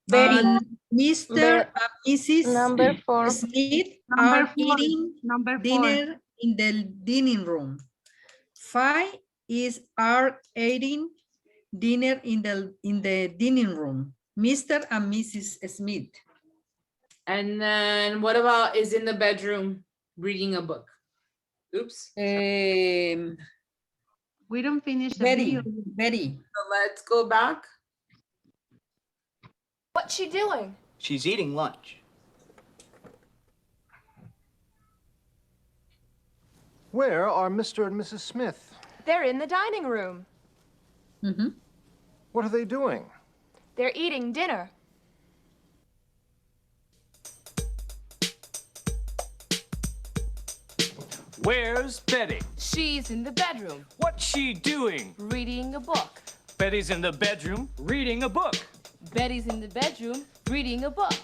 Betty, Mr. and Mrs. Number 4. Smith Number are 4. eating Number 4. dinner in the dining room. 5 are eating dinner in the dining room. Mr. and Mrs. Smith. And then what about is in the bedroom reading a book? Oops. We don't finish the video. Betty. So let's go back. What's she doing? She's eating lunch. Where are Mr. and Mrs. Smith? They're in the dining room. What are they doing? They're eating dinner. Where's Betty? She's in the bedroom, What's she doing? reading a book. Betty's in the bedroom reading a book. Betty's in the bedroom, reading a book.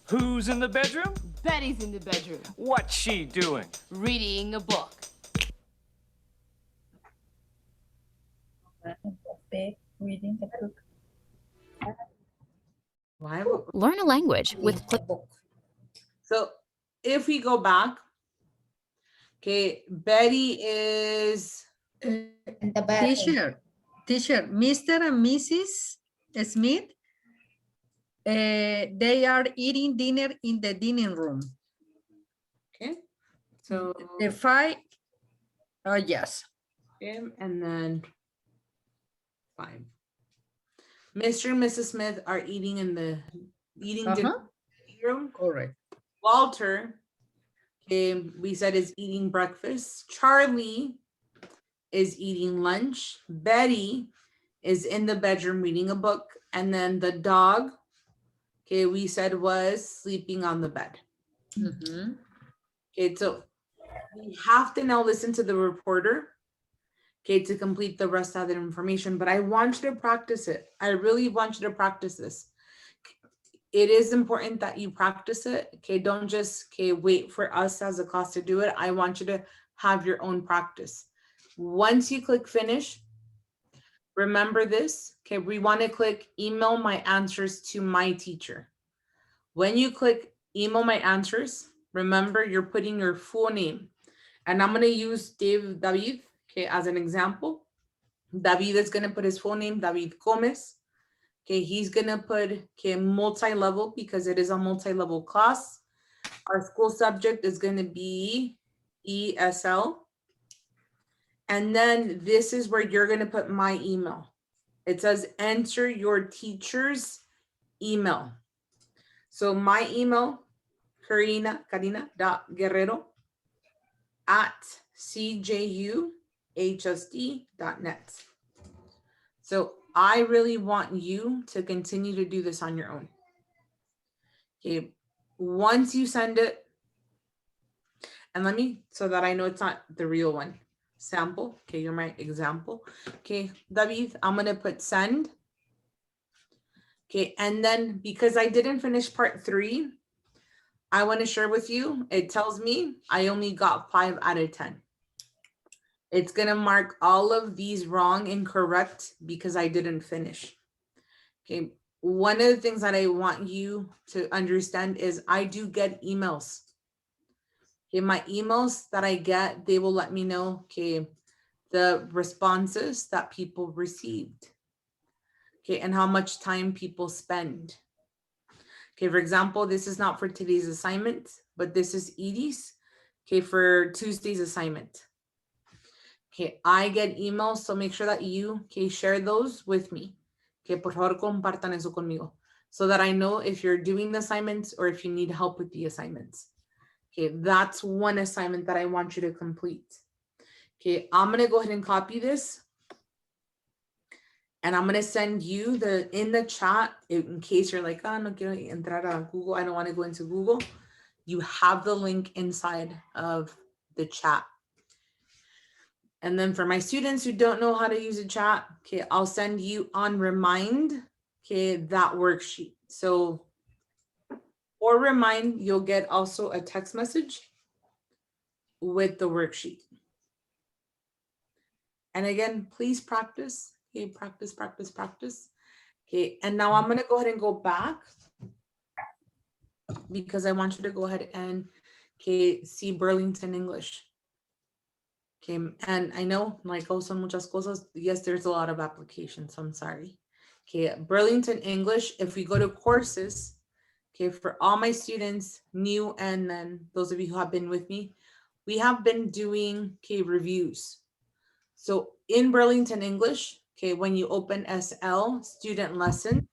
Who's in the bedroom? Betty's in the bedroom, What's she doing? reading a book. Reading the book. Why? Learn a language with Click. So if we go back, okay, Betty is Teacher, Mr. and Mrs. Smith, they are eating dinner in the dining room. Okay, so the 5, yes. Okay, and then 5. Mr. and Mrs. Smith are eating in the dinner room. Correct. Walter, okay, we said is eating breakfast. Charlie is eating lunch. Betty is in the bedroom reading a book. And then the dog, okay, we said was sleeping on the bed. Okay, so we have to now listen to the reporter, okay, to complete the rest of the information, but I want you to practice it. I really want you to practice this. It is important that you practice it, okay? Don't just, okay, wait for us as a class to do it. I want you to have your own practice. Once you click finish, remember this, okay? We want to click email my answers to my teacher. When you click email my answers, remember you're putting your full name. And I'm going to use David, okay, as an example. David is going to put his full name, David Gomez. Okay, he's going to put, okay, multi-level because it is a multi-level class. Our school subject is going to be ESL. And then this is where you're going to put my email. It says enter your teacher's email. So my email, karina.guerrero@cjuhsd.net. So I really want you to continue to do this on your own. Okay, once you send it, and let me, so that I know it's not the real one, sample, okay, you're my example. Okay, David, I'm gonna put send. Okay, and then because I didn't finish part 3, I want to share with you, it tells me I only got 5 out of 10. It's going to mark all of these wrong and correct because I didn't finish. Okay. One of the things that I want you to understand is I do get emails. Okay. My emails that I get, they will let me know, okay, the responses that people received. Okay. And how much time people spend. Okay. For example, this is not for today's assignment, but this is Edie's. Okay. For Tuesday's assignment. Okay, I get emails, so make sure that you share those with me. Okay, por favor, compartan eso conmigo, so that I know if you're doing the assignments or if you need help with the assignments. Okay, that's one assignment that I want you to complete. Okay, I'm gonna go ahead and copy this. And I'm gonna send you in the chat, in case you're like, oh, no quiero entrar a Google, I don't wanna go into Google. You have the link inside of the chat. And then for my students who don't know how to use a chat, okay, I'll send you on Remind, okay, that worksheet. So for Remind, you'll get also a text message with the worksheet. And again, please practice, okay, practice, practice, practice. Okay, and now I'm gonna go ahead and go back because I want you to go ahead and, okay, see Burlington English. Okay, and I know, like, oh, son muchas cosas. Yes, there's a lot of applications, so I'm sorry. Okay, Burlington English, if we go to courses, okay, for all my students, new and then those of you who have been with me, we have been doing, okay, reviews. So in Burlington English, okay, when you open SL, student lesson,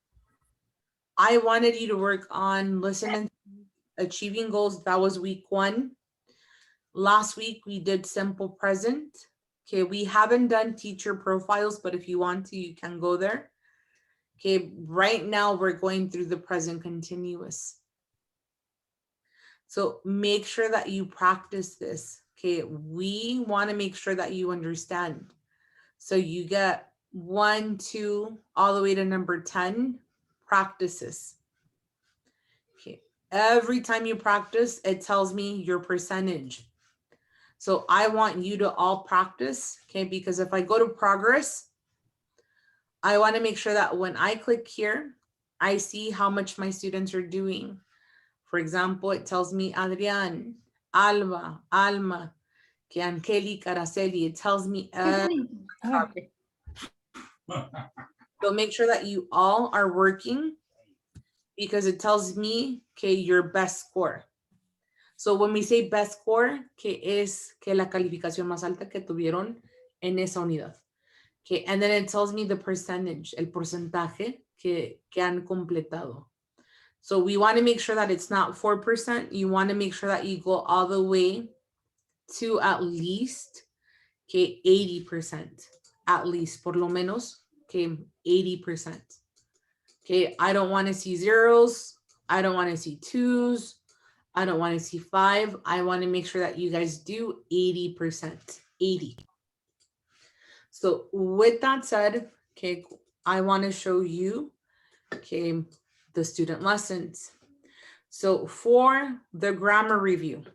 I wanted you to work on listening, achieving goals. That was week 1. Last week, we did simple present. Okay, we haven't done teacher profiles, but if you want to, you can go there. Okay, right now we're going through the present continuous. So make sure that you practice this. Okay, we want to make sure that you understand. So you get 1, 2, all the way to number 10 practices. Okay, every time you practice, it tells me your percentage. So I want you to all practice, okay? Because if I go to progress, I want to make sure that when I click here, I see how much my students are doing. For example, it tells me Adrián, Alba, Alma, que Angeli, Araceli. It tells me so make sure that you all are working because it tells me, okay, your best score. So when we say best score, que es que la calificación más alta que tuvieron en esa unidad. Okay, and then it tells me the percentage, el porcentaje que han completado. So we want to make sure that it's not 4%. You want to make sure that you go all the way to at least, okay, 80%. At least, por lo menos, okay, 80%. Okay, I don't want to see zeros. I don't want to see 2s. I don't want to see 5. I want to make sure that you guys do 80%, 80. So with that said, okay, I want to show you, okay, the student lessons. So for the grammar review,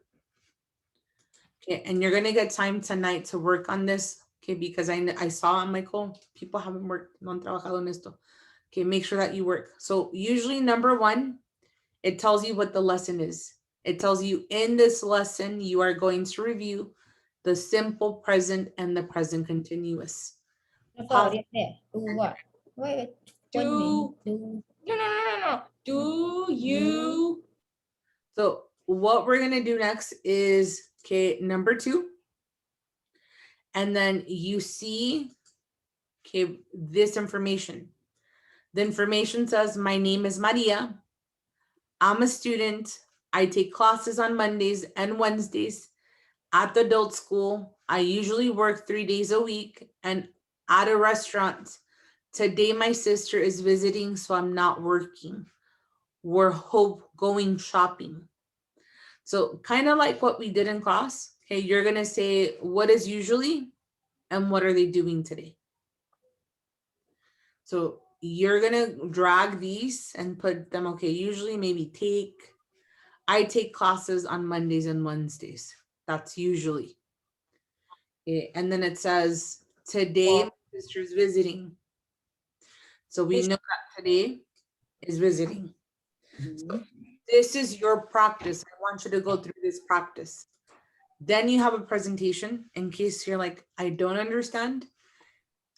okay, and you're going to get time tonight to work on this, okay, because I saw, Michael, people haven't worked, no han trabajado en esto. Okay, make sure that you work. So usually number 1, it tells you what the lesson is. It tells you in this lesson, you are going to review the simple present and the present continuous. Do what? Wait, Do you? So what we're gonna do next is, okay, number 2. And then you see, okay, this information. The information says, my name is Maria. I'm a student. I take classes on Mondays and Wednesdays at the adult school. I usually work 3 days a week and at a restaurant. Today, my sister is visiting, so I'm not working. We're going shopping. So kind of like what we did in class. Okay, you're going to say what is usually and what are they doing today. So you're going to drag these and put them, okay, usually maybe take, I take classes on Mondays and Wednesdays. That's usually. Okay, and then it says, today my sister's visiting. So we know that today is visiting. So this is your practice. I want you to go through this practice. Then you have a presentation in case you're like, I don't understand.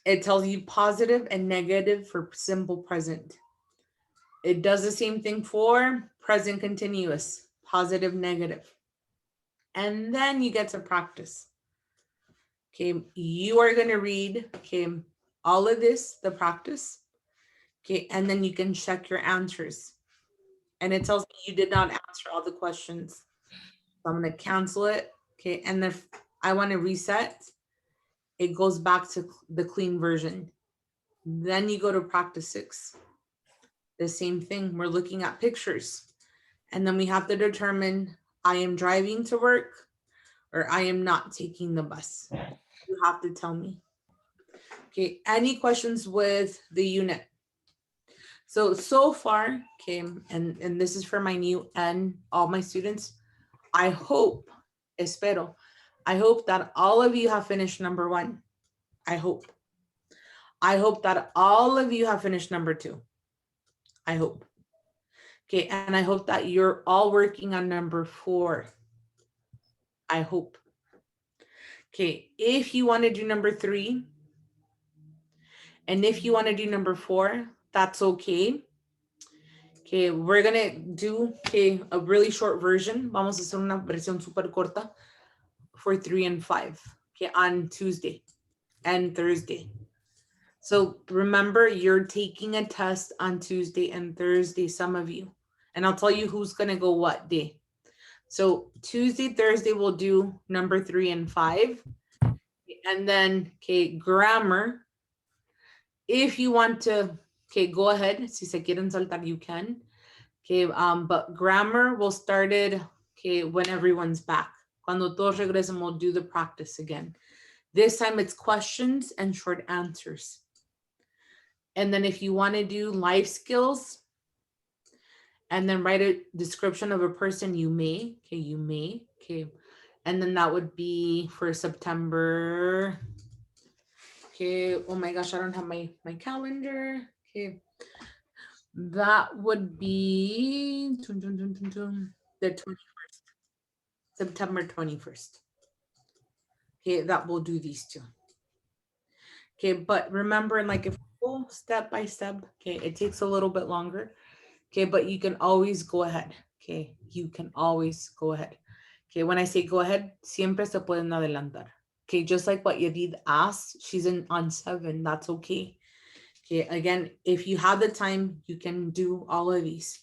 It tells you positive and negative for simple present. It does the same thing for present continuous, positive, negative. And then you get to practice. Okay, you are going to read, okay, all of this, the practice. Okay, and then you can check your answers. And it tells me you did not answer all the questions. So I'm going to cancel it. Okay, and if I want to reset, it goes back to the clean version. Then you go to practice 6. The same thing, we're looking at pictures. And then we have to determine, I am driving to work or I am not taking the bus. You have to tell me. Okay, any questions with the unit? So far, okay, and this is for my new and all my students, I hope, espero, I hope that all of you have finished number 1. I hope. I hope that all of you have finished number 2. I hope. Okay, and I hope that you're all working on number 4. I hope. Okay, if you want to do number 3, and if you want to do number 4, that's okay. Okay, we're gonna do a really short version. Vamos a hacer una versión súper corta for 3 and 5, okay, on Tuesday and Thursday. So remember, you're taking a test on Tuesday and Thursday, some of you, and I'll tell you who's gonna go what day. So Tuesday, Thursday, we'll do number 3 and 5, and then grammar. If you want to, go ahead. Si se quieren saltar, you can. But grammar will start it, when everyone's back. Cuando todos regresen, we'll do the practice again. This time it's questions and short answers. And then if you want to do life skills and then write a description of a person, you may, you may, and then that would be for September. Okay, oh my gosh, I don't have my calendar. Okay, that would be the 21st, September 21st. Okay, that will do these 2. Okay, but remember, like if we go step by step, okay, it takes a little bit longer. Okay, but you can always go ahead. Okay, you can always go ahead. Okay, when I say go ahead, siempre se pueden adelantar. Okay, just like what Yadid asked, she's on 7, that's okay. Okay, again, if you have the time, you can do all of these.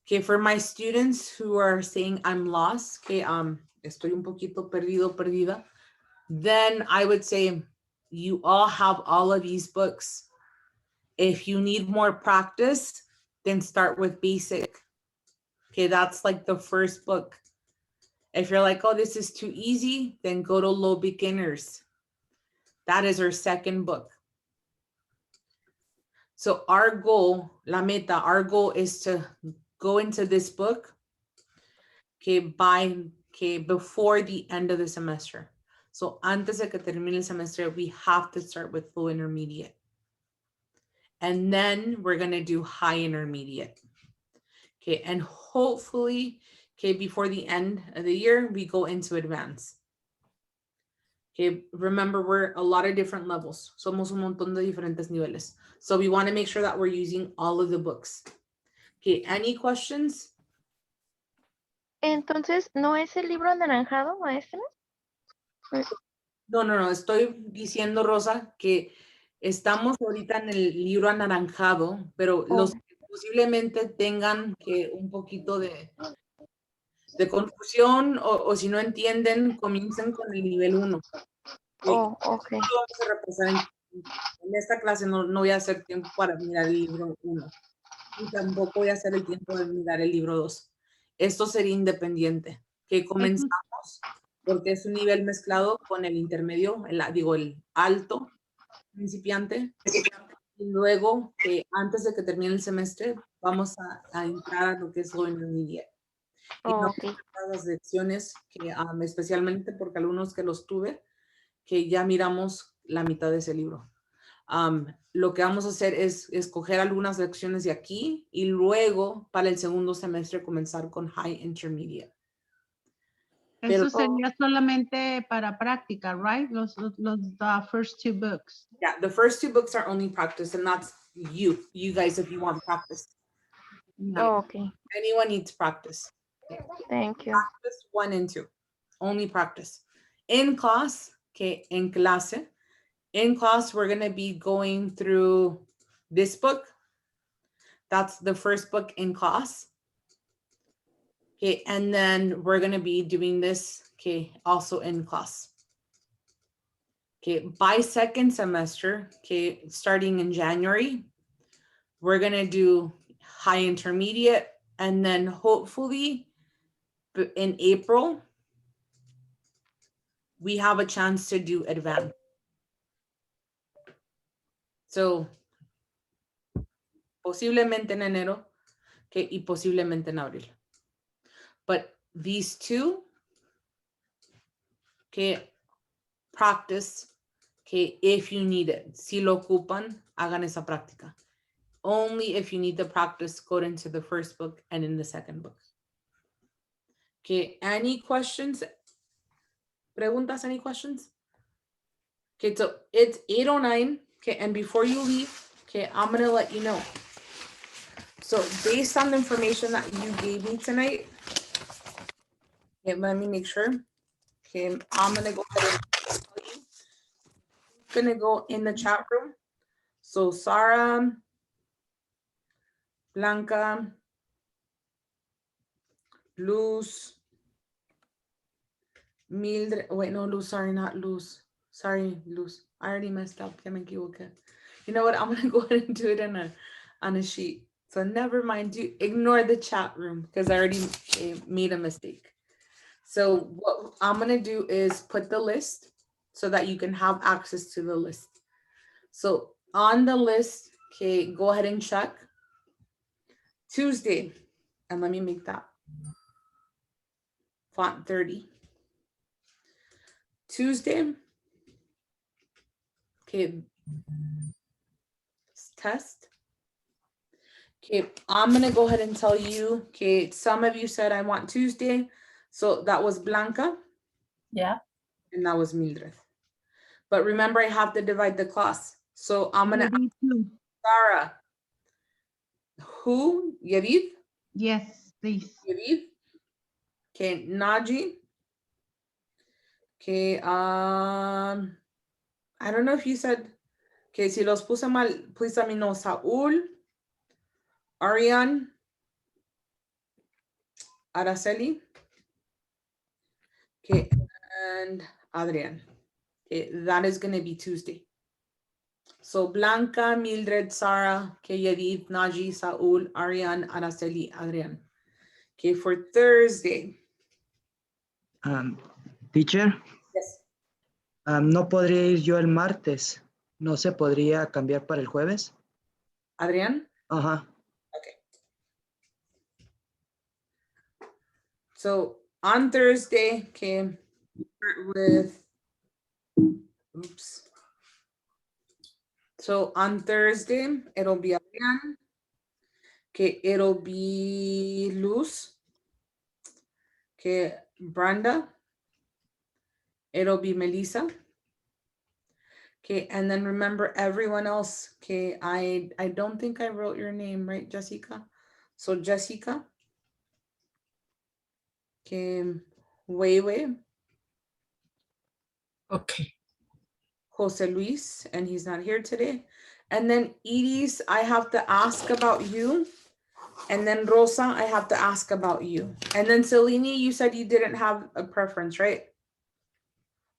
Okay, for my students who are saying I'm lost, okay, estoy un poquito perdido, perdida, then I would say you all have all of these books. If you need more practice, then start with basic. Okay, that's like the first book. If you're like, oh, this is too easy, then go to low beginners. That is our second book. So our goal, la meta, our goal is to go into this book, before the end of the semester. So antes de que termine el semestre, we have to start with low intermediate. And then we're gonna do high intermediate. Okay, and hopefully, before the end of the year, we go into advanced. Okay, remember, we're a lot of different levels. Somos un montón de diferentes niveles. So we want to make sure that we're using all of the books. Okay, any questions? Entonces, ¿no es el libro anaranjado, maestra? No, estoy diciendo, Rosa, que estamos ahorita en el libro anaranjado, pero los que posiblemente tengan un poquito de confusión o si no entienden, comiencen con el nivel 1. Ok. Vamos a repasar en esta clase, no voy a hacer tiempo para mirar el libro 1 y tampoco voy a hacer el tiempo de mirar el libro 2. Esto sería independiente. Que comenzamos porque es un nivel mezclado con el intermedio, el alto principiante. Y luego, antes de que termine el semestre, vamos a entrar a lo que es lo intermediate. Y no Ok. las lecciones, que, especialmente porque algunos que los tuve, que ya miramos la mitad de ese libro. Lo que vamos a hacer es escoger algunas lecciones de aquí y luego para el segundo semestre comenzar con High Intermediate. Pero Eso sería solamente para práctica, right? The first two books. yeah, the first two books are only practice, and that's you guys, if you want practice. Okay. Anyone needs practice. Thank you. Practice 1 and 2, only practice. In class, okay, en clase, in class, we're gonna be going through this book. That's the first book in class. Okay, and then we're gonna be doing this, okay, also in class. Okay, by second semester, okay, starting in January, we're gonna do high intermediate, and then hopefully in April, we have a chance to do advanced. So, posiblemente en enero, okay, y posiblemente en abril. But these two, okay, practice, okay, if you need it. Si lo ocupan, hagan esa práctica. Only if you need the practice, go into the first book and in the second book. Okay, any questions? Preguntas, any questions? Okay, so it's 8:09, okay, and before you leave, okay, I'm gonna let you know. So based on the information that you gave me tonight, okay, let me make sure. Okay, I'm gonna go ahead and tell you. I'm gonna go in the chat room. So Sarah, Blanca, Luz, Mildred, wait, no, Luz, sorry, not Luz. Sorry, Luz. I already messed up. Ya me equivoqué. You know what? I'm gonna go ahead and do it on a sheet. So never mind. You ignore the chat room because I already made a mistake. So what I'm gonna do is put the list so that you can have access to the list. So on the list, okay, go ahead and check Tuesday, and let me make that font 30. Tuesday, okay, test. Okay, I'm gonna go ahead and tell you, okay, some of you said I want Tuesday. So that was Blanca. Yeah. And that was Mildred. But remember, I have to divide the class. So I'm gonna ask Sarah. Who? Yadid? Yes, please. Yadid. Okay, Naji. Okay, I don't know if you said, okay, si los puse mal, please let me know. Saul, Ariane, Araceli, okay, and Adrian. Okay, that is going to be Tuesday. So Blanca, Mildred, Sarah, okay, Yadid, Naji, Saul, Ariane, Araceli, Adrian. Okay, for Thursday. Teacher, Yes. no podría ir yo el martes. ¿No se podría cambiar para el jueves? Adrian? Ajá. Okay. So on Thursday, okay, start with, oops. So on Thursday, it'll be Adrian. Okay, it'll be Luz. Okay, Brenda. It'll be Melissa. Okay, and then remember everyone else. Okay, I don't think I wrote your name, right, Jessica? So Jessica. Okay, Weiwei. Okay. Jose Luis, and he's not here today. And then Edie's, I have to ask about you. And then Rosa, I have to ask about you. And then Selene, you said you didn't have a preference, right?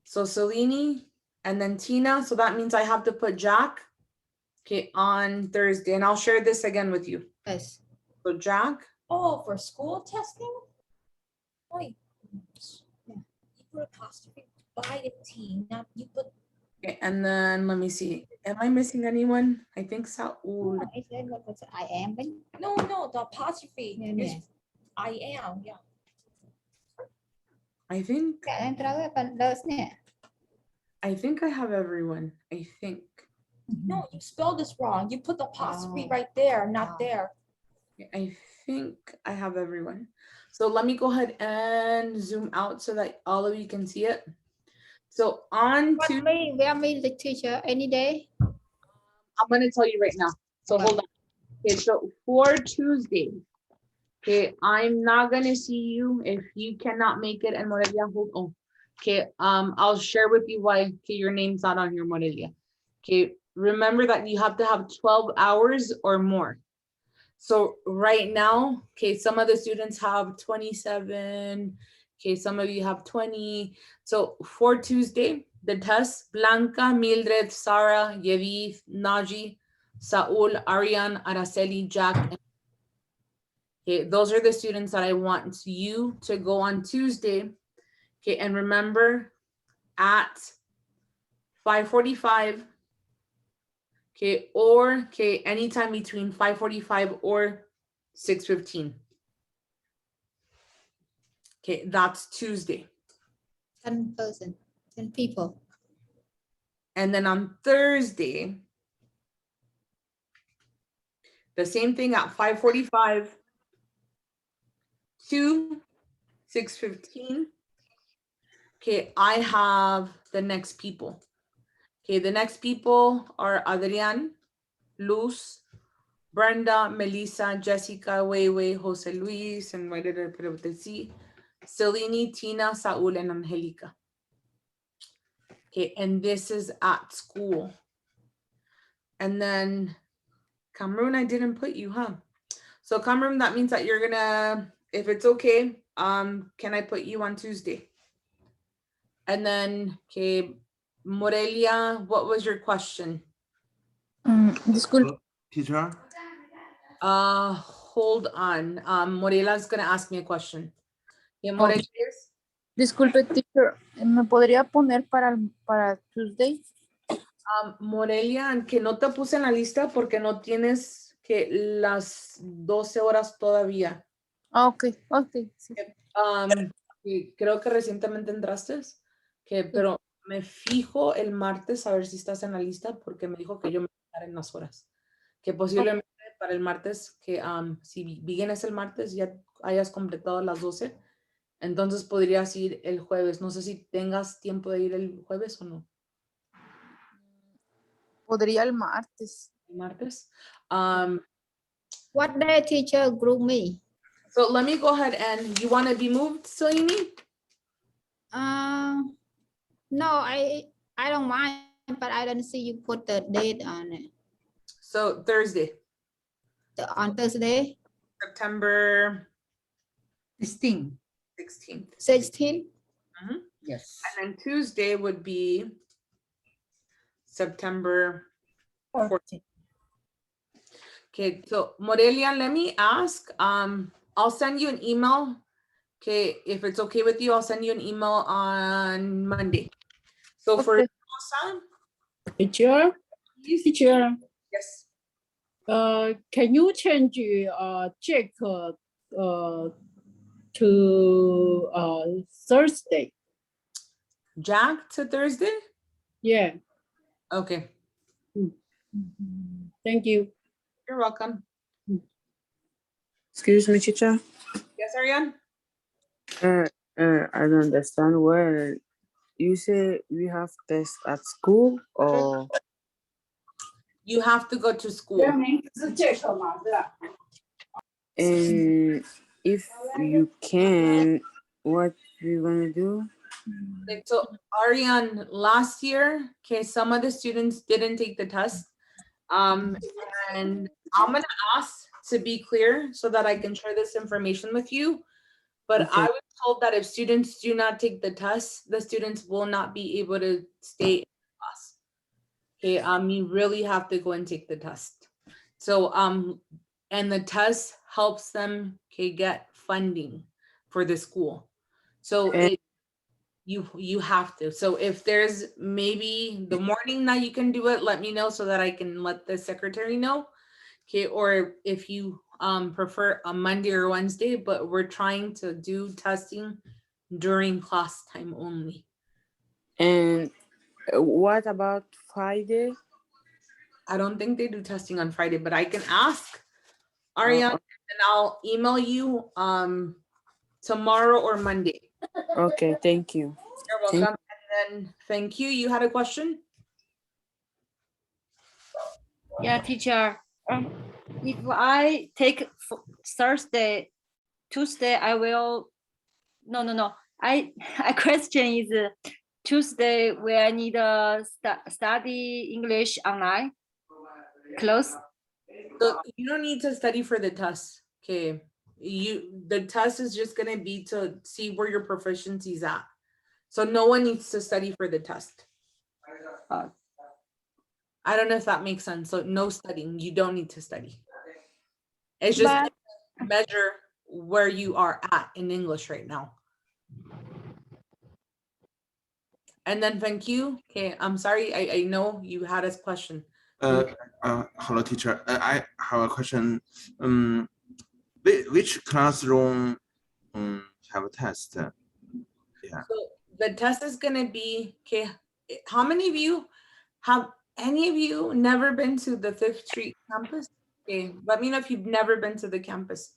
So Selene, and then Tina. So that means I have to put Jack, okay, on Thursday. And I'll share this again with you. Yes. So Jack. Oh, for school testing? Wait. Yeah. You put apostrophe by the T, not you put. Okay, and then let me see. Am I missing anyone? I think Saul. Oh, is that what was I am? No, the apostrophe is I am, yeah. I think nè. I think I have everyone. I think. No, you spelled this wrong. You put the apostrophe right there, not there. I think I have everyone. So let me go ahead and zoom out so that all of you can see it. So on to Where me the teacher any day? I'm going to tell you right now. So hold on. Okay, so for Tuesday, okay, I'm not going to see you if you cannot make it. And Morelia, hold on. Okay, I'll share with you why. Okay, your name's not on here, Morelia. Okay, remember that you have to have 12 hours or more. So right now, okay, some of the students have 27. Okay, some of you have 20. So for Tuesday, the test, Blanca, Mildred, Sarah, Yevith, Naji, Saul, Ariane, Araceli, Jack. Okay, those are the students that I want you to go on Tuesday. Okay, and remember at 5:45. Okay, or okay, anytime between 5:45 or 6:15. Okay, that's Tuesday. 10 person, 10 people. And then on Thursday, the same thing at 5:45 to 6:15. Okay, I have the next people. Okay, the next people are Adrian, Luz, Brenda, Melissa, Jessica, Weiwei, Jose Luis, and why did I put it with the C? Selene, Tina, Saul, and Angelica. Okay, and this is at school. And then Cameroon, I didn't put you, huh? So Cameroon, that means that you're gonna, if it's okay, can I put you on Tuesday? And then, okay, Morelia, what was your question? Teacher? Hold on. Morela's gonna ask me a question. Yeah, Morelia. Disculpe, teacher, ¿me podría poner para Tuesday? Morelia, que no te puse en la lista porque no tienes que las 12 horas todavía. Ok, ok. Sí. Y creo que recientemente entraste, pero me fijo el martes a ver si estás en la lista porque me dijo que yo me voy a quedar en las horas. Que posiblemente para el martes, que si vienes el martes ya hayas completado las 12, entonces podrías ir el jueves. No sé si tengas tiempo de ir el jueves o no. Podría el martes. Martes. What day teacher group me? So let me go ahead and you want to be moved, Selene? No, I don't mind, but I don't see you put the date on it. So Thursday. On Thursday? September 16. 16th. 16? Yes. And then Tuesday would be September 14th. Okay, so Morelia, let me ask, I'll send you an email. Okay, if it's okay with you, I'll send you an email on Monday. So for Rosa, Teacher, teacher, yes. Can you change Jack to Thursday? Jack to Thursday? Yeah. Okay. Thank you. You're welcome. Excuse me, teacher. Yes, Ariane? I don't understand where you say we have tests at school or you have to go to school. And if you can, what we gonna do? Like, so Ariane, last year, okay, some of the students didn't take the test. And I'm gonna ask to be clear so that I can share this information with you. But Okay. I was told that if students do not take the test, the students will not be able to stay in class. Okay, you really have to go and take the test. So, and the test helps them, okay, get funding for the school. So you have to. So if there's maybe the morning that you can do it, let me know so that I can let the secretary know. Okay, or if you prefer a Monday or Wednesday, but we're trying to do testing during class time only. And what about Friday? I don't think they do testing on Friday, but I can ask Ariane and I'll email you tomorrow or Monday. Okay, thank you. You're welcome. And then thank you. You had a question? Yeah, teacher. If I take Thursday, Tuesday, I will. No. I question is Tuesday. Will I need study English online? Close. So you don't need to study for the test. Okay. The test is just gonna be to see where your proficiency is at. So no one needs to study for the test. I don't know if that makes sense. So no studying. You don't need to study. It's just to measure where you are at in English right now. And then thank you. Okay, I'm sorry. I know you had a question. Hello, teacher. I have a question. Which classroom have a test? Yeah. So the test is gonna be, okay, how many of you have any of you never been to the 5th Street campus? Okay, let me know if you've never been to the campus.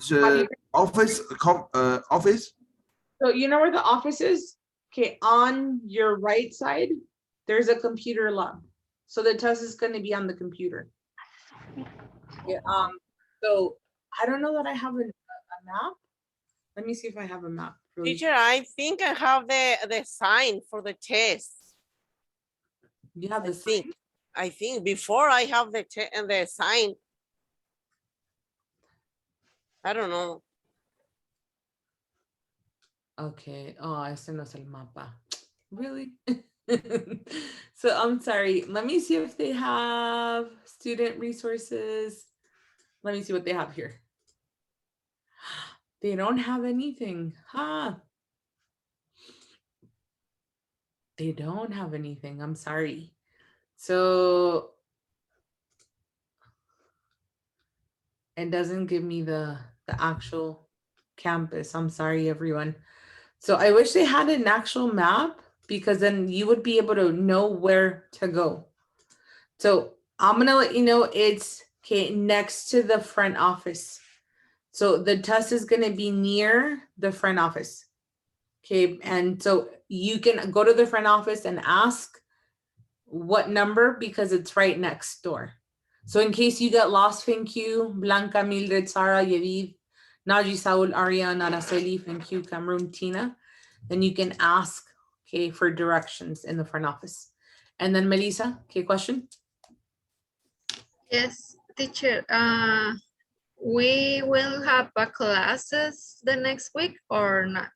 The office. So you know where the office is? Okay, on your right side, there's a computer lab. So the test is going to be on the computer. Yeah, so I don't know that I have a map. Let me see if I have a map. Teacher, I think I have the sign for the test. You have the sign? I think before I have the sign. I don't know. Okay. Oh, ese no es el mapa. Really? So I'm sorry. Let me see if they have student resources. Let me see what they have here. They don't have anything. Huh? They don't have anything. I'm sorry. So it doesn't give me the actual campus. I'm sorry, everyone. So I wish they had an actual map because then you would be able to know where to go. So I'm going to let you know it's next to the front office. So the test is going to be near the front office. Okay, and so you can go to the front office and ask what number because it's right next door. So in case you get lost, thank you, Blanca, Mildred, Sarah, Yedid, Naji, Saul, Ariane, Araceli, thank you, Cameroon, Tina. Then you can ask, okay, for directions in the front office. And then Melissa, okay, question? Yes, teacher. We will have classes the next week or not?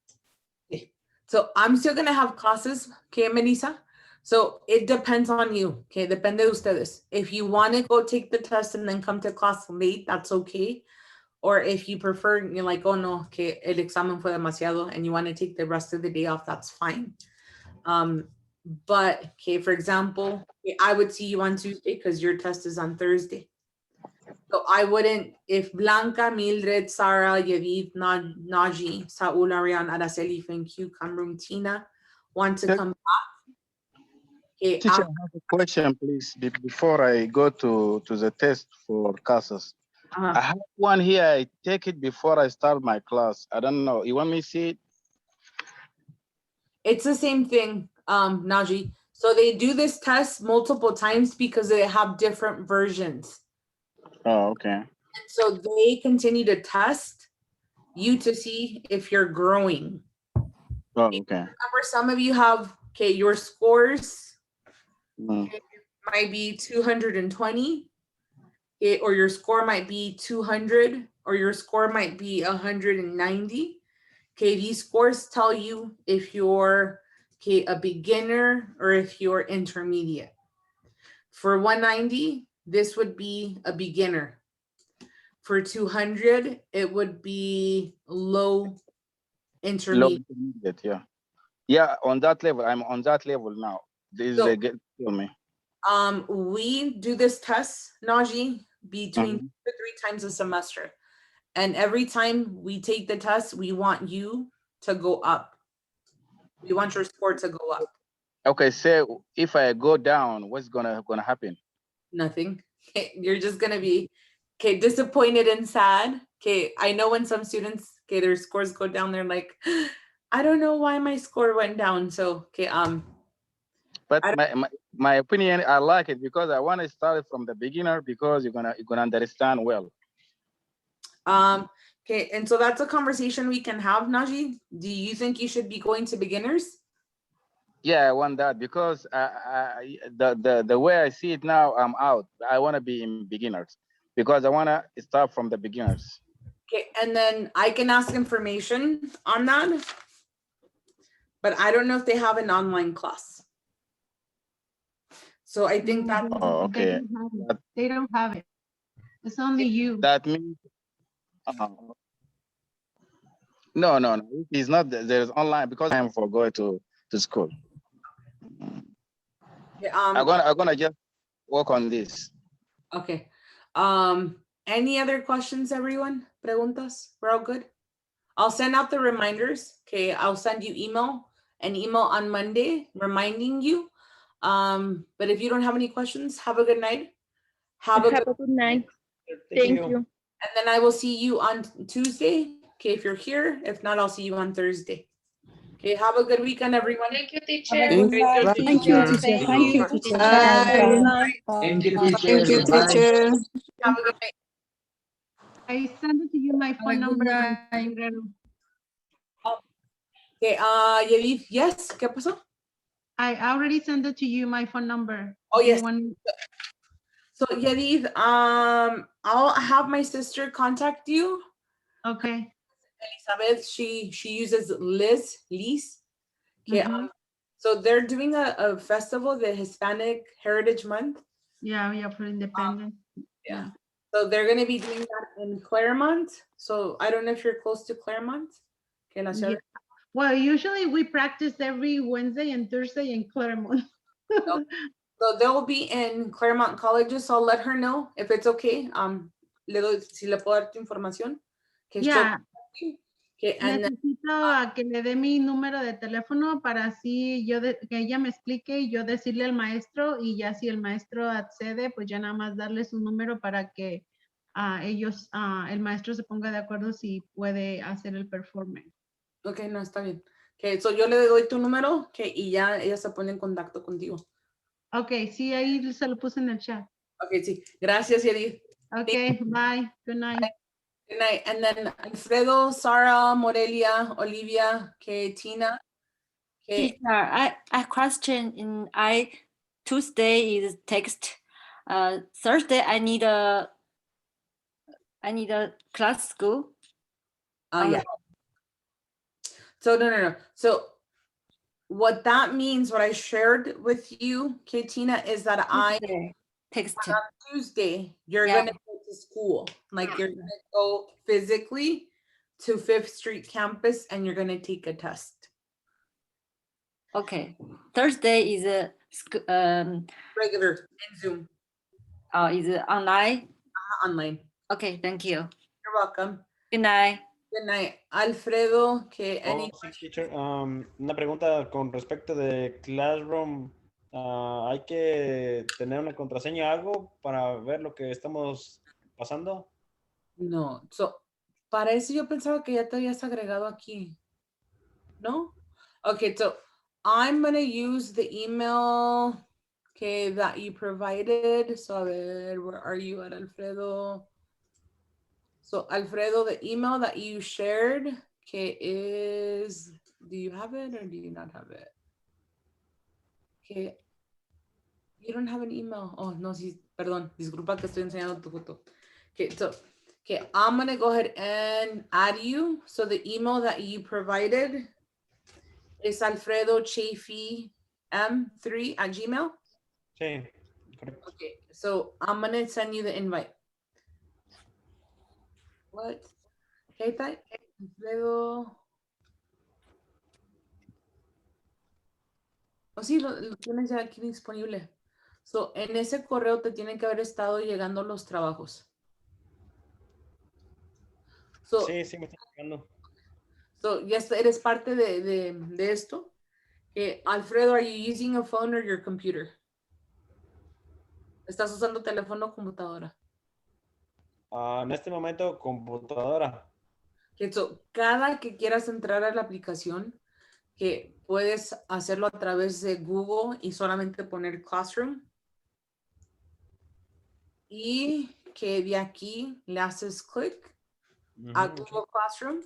Okay. So I'm still gonna have classes, okay, Melissa? So it depends on you, okay? Depende de ustedes. If you want to go take the test and then come to class late, that's okay. Or if you prefer, you're like, oh no, okay, el examen fue demasiado, and you want to take the rest of the day off, that's fine. But okay, for example, I would see you on Tuesday because your test is on Thursday. So I wouldn't, if Blanca, Mildred, Sarah, Yedid, Naji, Saul, Ariane, Araceli, thank you, Cameroon, Tina, want to come back. Okay, Teacher, I have a question, please, before I go to the test for CASAS. I have one here. I take it before I start my class. I don't know. You want me to see it? It's the same thing, Naji. So they do this test multiple times because they have different versions. Oh, okay. And so they continue to test you to see if you're growing. Oh, okay. Remember, some of you have, okay, your scores might be 220, or your score might be 200, or your score might be 190. Okay, these scores tell you if you're a beginner or if you're intermediate. For 190, this would be a beginner. For 200, it would be low intermediate. Low intermediate, yeah. Yeah, on that level. I'm on that level now. This So, tell me. We do this test, Naji, between 2 to 3 times a semester. And every time we take the test, we want you to go up. We want your score to go up. Okay, so if I go down, what's gonna happen? Nothing. Okay, you're just gonna be disappointed and sad. Okay, I know when some students their scores go down, they're like, I don't know why my score went down. So but my opinion, I like it because I want to start from the beginner because you're gonna understand well. Okay, and so that's a conversation we can have, Naji. Do you think you should be going to beginners? Yeah, I want that because the way I see it now, I'm out. I want to be in beginners because I want to start from the beginners. Okay, and then I can ask information on that, but I don't know if they have an online class. So I think that. Oh, okay. They don't have it. It's only you. That means. No. It's not. There's online because I'm for going to school. Yeah, I'm gonna just work on this. Okay. Any other questions, everyone? Preguntas? We're all good? I'll send out the reminders. Okay, I'll send you an email on Monday reminding you. But if you don't have any questions, have a good night. Have a good night. Thank you. And then I will see you on Tuesday. Okay, if you're here. If not, I'll see you on Thursday. Okay, have a good weekend, everyone. Thank you, teacher. Thank you, teacher. Thank you, teacher. Thank you, teacher. Have a good night. I sent it to you my phone number. Okay, Yedith, yes, ¿qué pasó? I already sent it to you my phone number. Oh, yes. So Yedith, I'll have my sister contact you. Okay. Elizabeth, she uses Liz. Okay, so they're doing a festival, the Hispanic Heritage Month. Yeah, for independence. Yeah. So they're going to be doing that in Claremont. So I don't know if you're close to Claremont. Okay, Yeah. Well, usually we practice every Wednesday and Thursday in Claremont. So they'll be in Claremont colleges. So I'll let her know if it's okay. Si le puedo dar tu información. Yeah. Okay, and necesito a que le dé mi número de teléfono para así que ella me explique y yo decirle al maestro, y ya si el maestro accede, pues ya nada más darle su número para que el maestro se ponga de acuerdo si puede hacer el performance. Ok, no, está bien. Okay, so yo le doy tu número, y ya ella se pone en contacto contigo. Ok, sí, ahí se lo puse en el chat. Ok, sí. Gracias, Edith. Ok, bye. Good night. Bye. Good night. And then Alfredo, Sara, Morelia, Olivia, Tina. Teacher, I question in Tuesday is text. Thursday I need a class school. Yeah. So no. So what that means, what I shared with you, Tina, is that on Tuesday, you're gonna go to school. Like you're gonna go physically to 5th Street campus and you're gonna take a test. Okay. Thursday is a regular in Zoom. Is it online? Online. Okay, thank you. You're welcome. Good night. Good night. Alfredo, teacher, una pregunta con respecto de Classroom. ¿Hay que tener una contraseña o algo para ver lo que estamos pasando? No. So, para eso yo pensaba que ya te habías agregado aquí. ¿No? Okay, so I'm going to use the email that you provided. So, a ver, where are you at, Alfredo? So, Alfredo, the email that you shared, is, do you have it or do you not have it? Okay. You don't have an email. Oh, no, sí, perdón. Disculpa que estoy enseñando tu foto. Okay, so, I'm going to go ahead and add you. So, the email that you provided is Alfredo Chafee M3 at Gmail? Sí, correcto. Okay, so I'm going to send you the invite. What? Okay, Alfredo. Oh, sí, lo tienes ya aquí disponible. So, en ese correo te tienen que haber estado llegando los trabajos. So, Sí, sí, me está llegando. so yes, eres parte de esto. Alfredo, are you using a phone or your computer? ¿Estás usando teléfono o computadora? En este momento, computadora. Okay, so, cada que quieras entrar a la aplicación, que puedes hacerlo a través de Google y solamente poner Classroom. Y que de aquí le haces clic a Google Classroom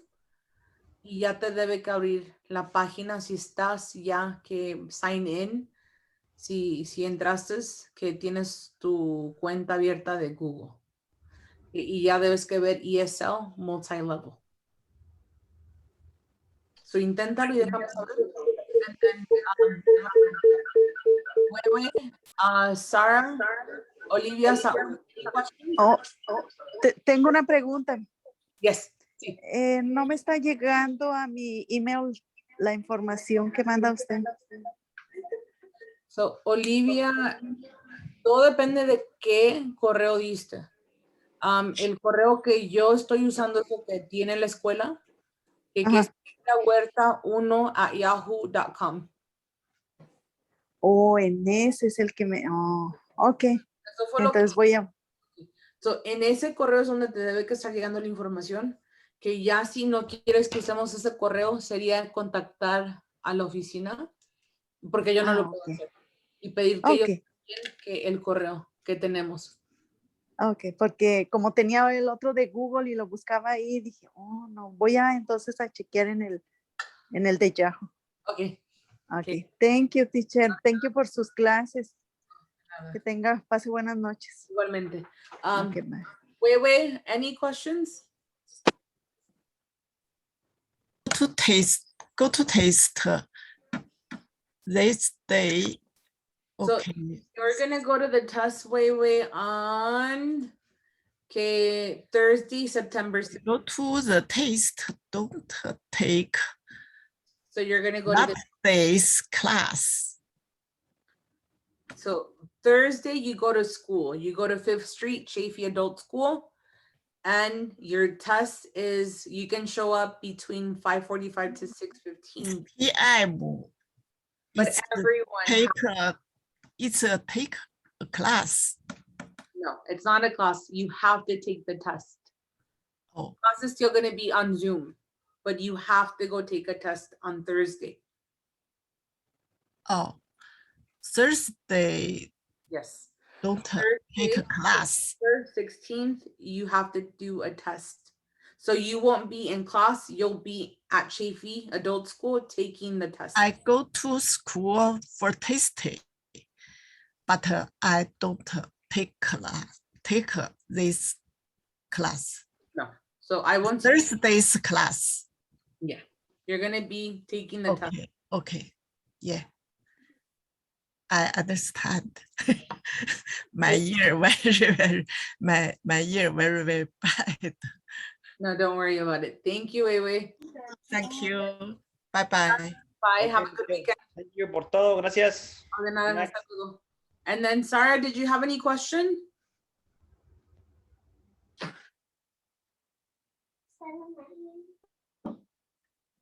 y ya te debe que abrir la página si estás ya que sign in, si entraste, que tienes tu cuenta abierta de Google. Y ya debes que ver ESL Multi-Level. So inténtalo y déjame saber. And then, Sarah, Olivia, any questions? Oh, tengo una pregunta. Yes. Sí. No me está llegando a mi email la información que manda usted. So, Olivia, todo depende de qué correo diste. El correo que yo estoy usando es el que tiene la escuela, que es huerta1@yahoo.com. Oh, en ese es el que me... Oh, ok. Eso fue lo que... Entonces voy a... So, en ese correo es donde te debe que estar llegando la información, que ya si no quieres que usemos ese correo, sería contactar a la oficina, porque yo no lo puedo hacer, y pedir que ellos envíen que el correo que tenemos. Ok, porque como tenía el otro de Google y lo buscaba ahí, dije, oh, no, voy a entonces a chequear en el de Yahoo. Ok. Ok, thank you, teacher. Thank you por sus clases. Que tenga, pase buenas noches. Igualmente. Okay, bye. Wei, any questions? Go to taste this day. Okay. So you're gonna go to the test Wei on Thursday, September 6th. Go to the taste, don't take So you're gonna go that to the day's class. So Thursday you go to school. You go to 5th Street, Chafee Adult School. And your test is, you can show up between 5:45 to 6:15. PM. But It's everyone it's a take a class. No, it's not a class. You have to take the test. Oh. Class is still going to be on Zoom, but you have to go take a test on Thursday. Oh, Thursday. Yes. Don't Thursday, take a class. 16th, you have to do a test. So you won't be in class. You'll be at Chafee Adult School taking the test. I go to school for tasting, but I don't take this class. No. So I want Thursday's class. Yeah. You're going to be taking the test. Okay. Yeah. I understand. My ear very bad. No, don't worry about it. Thank you, Wei. Thank you. Bye-bye. Bye. Have a good weekend. Thank you por todo. Gracias. De nada, hasta luego. And then, Sarah, did you have any question?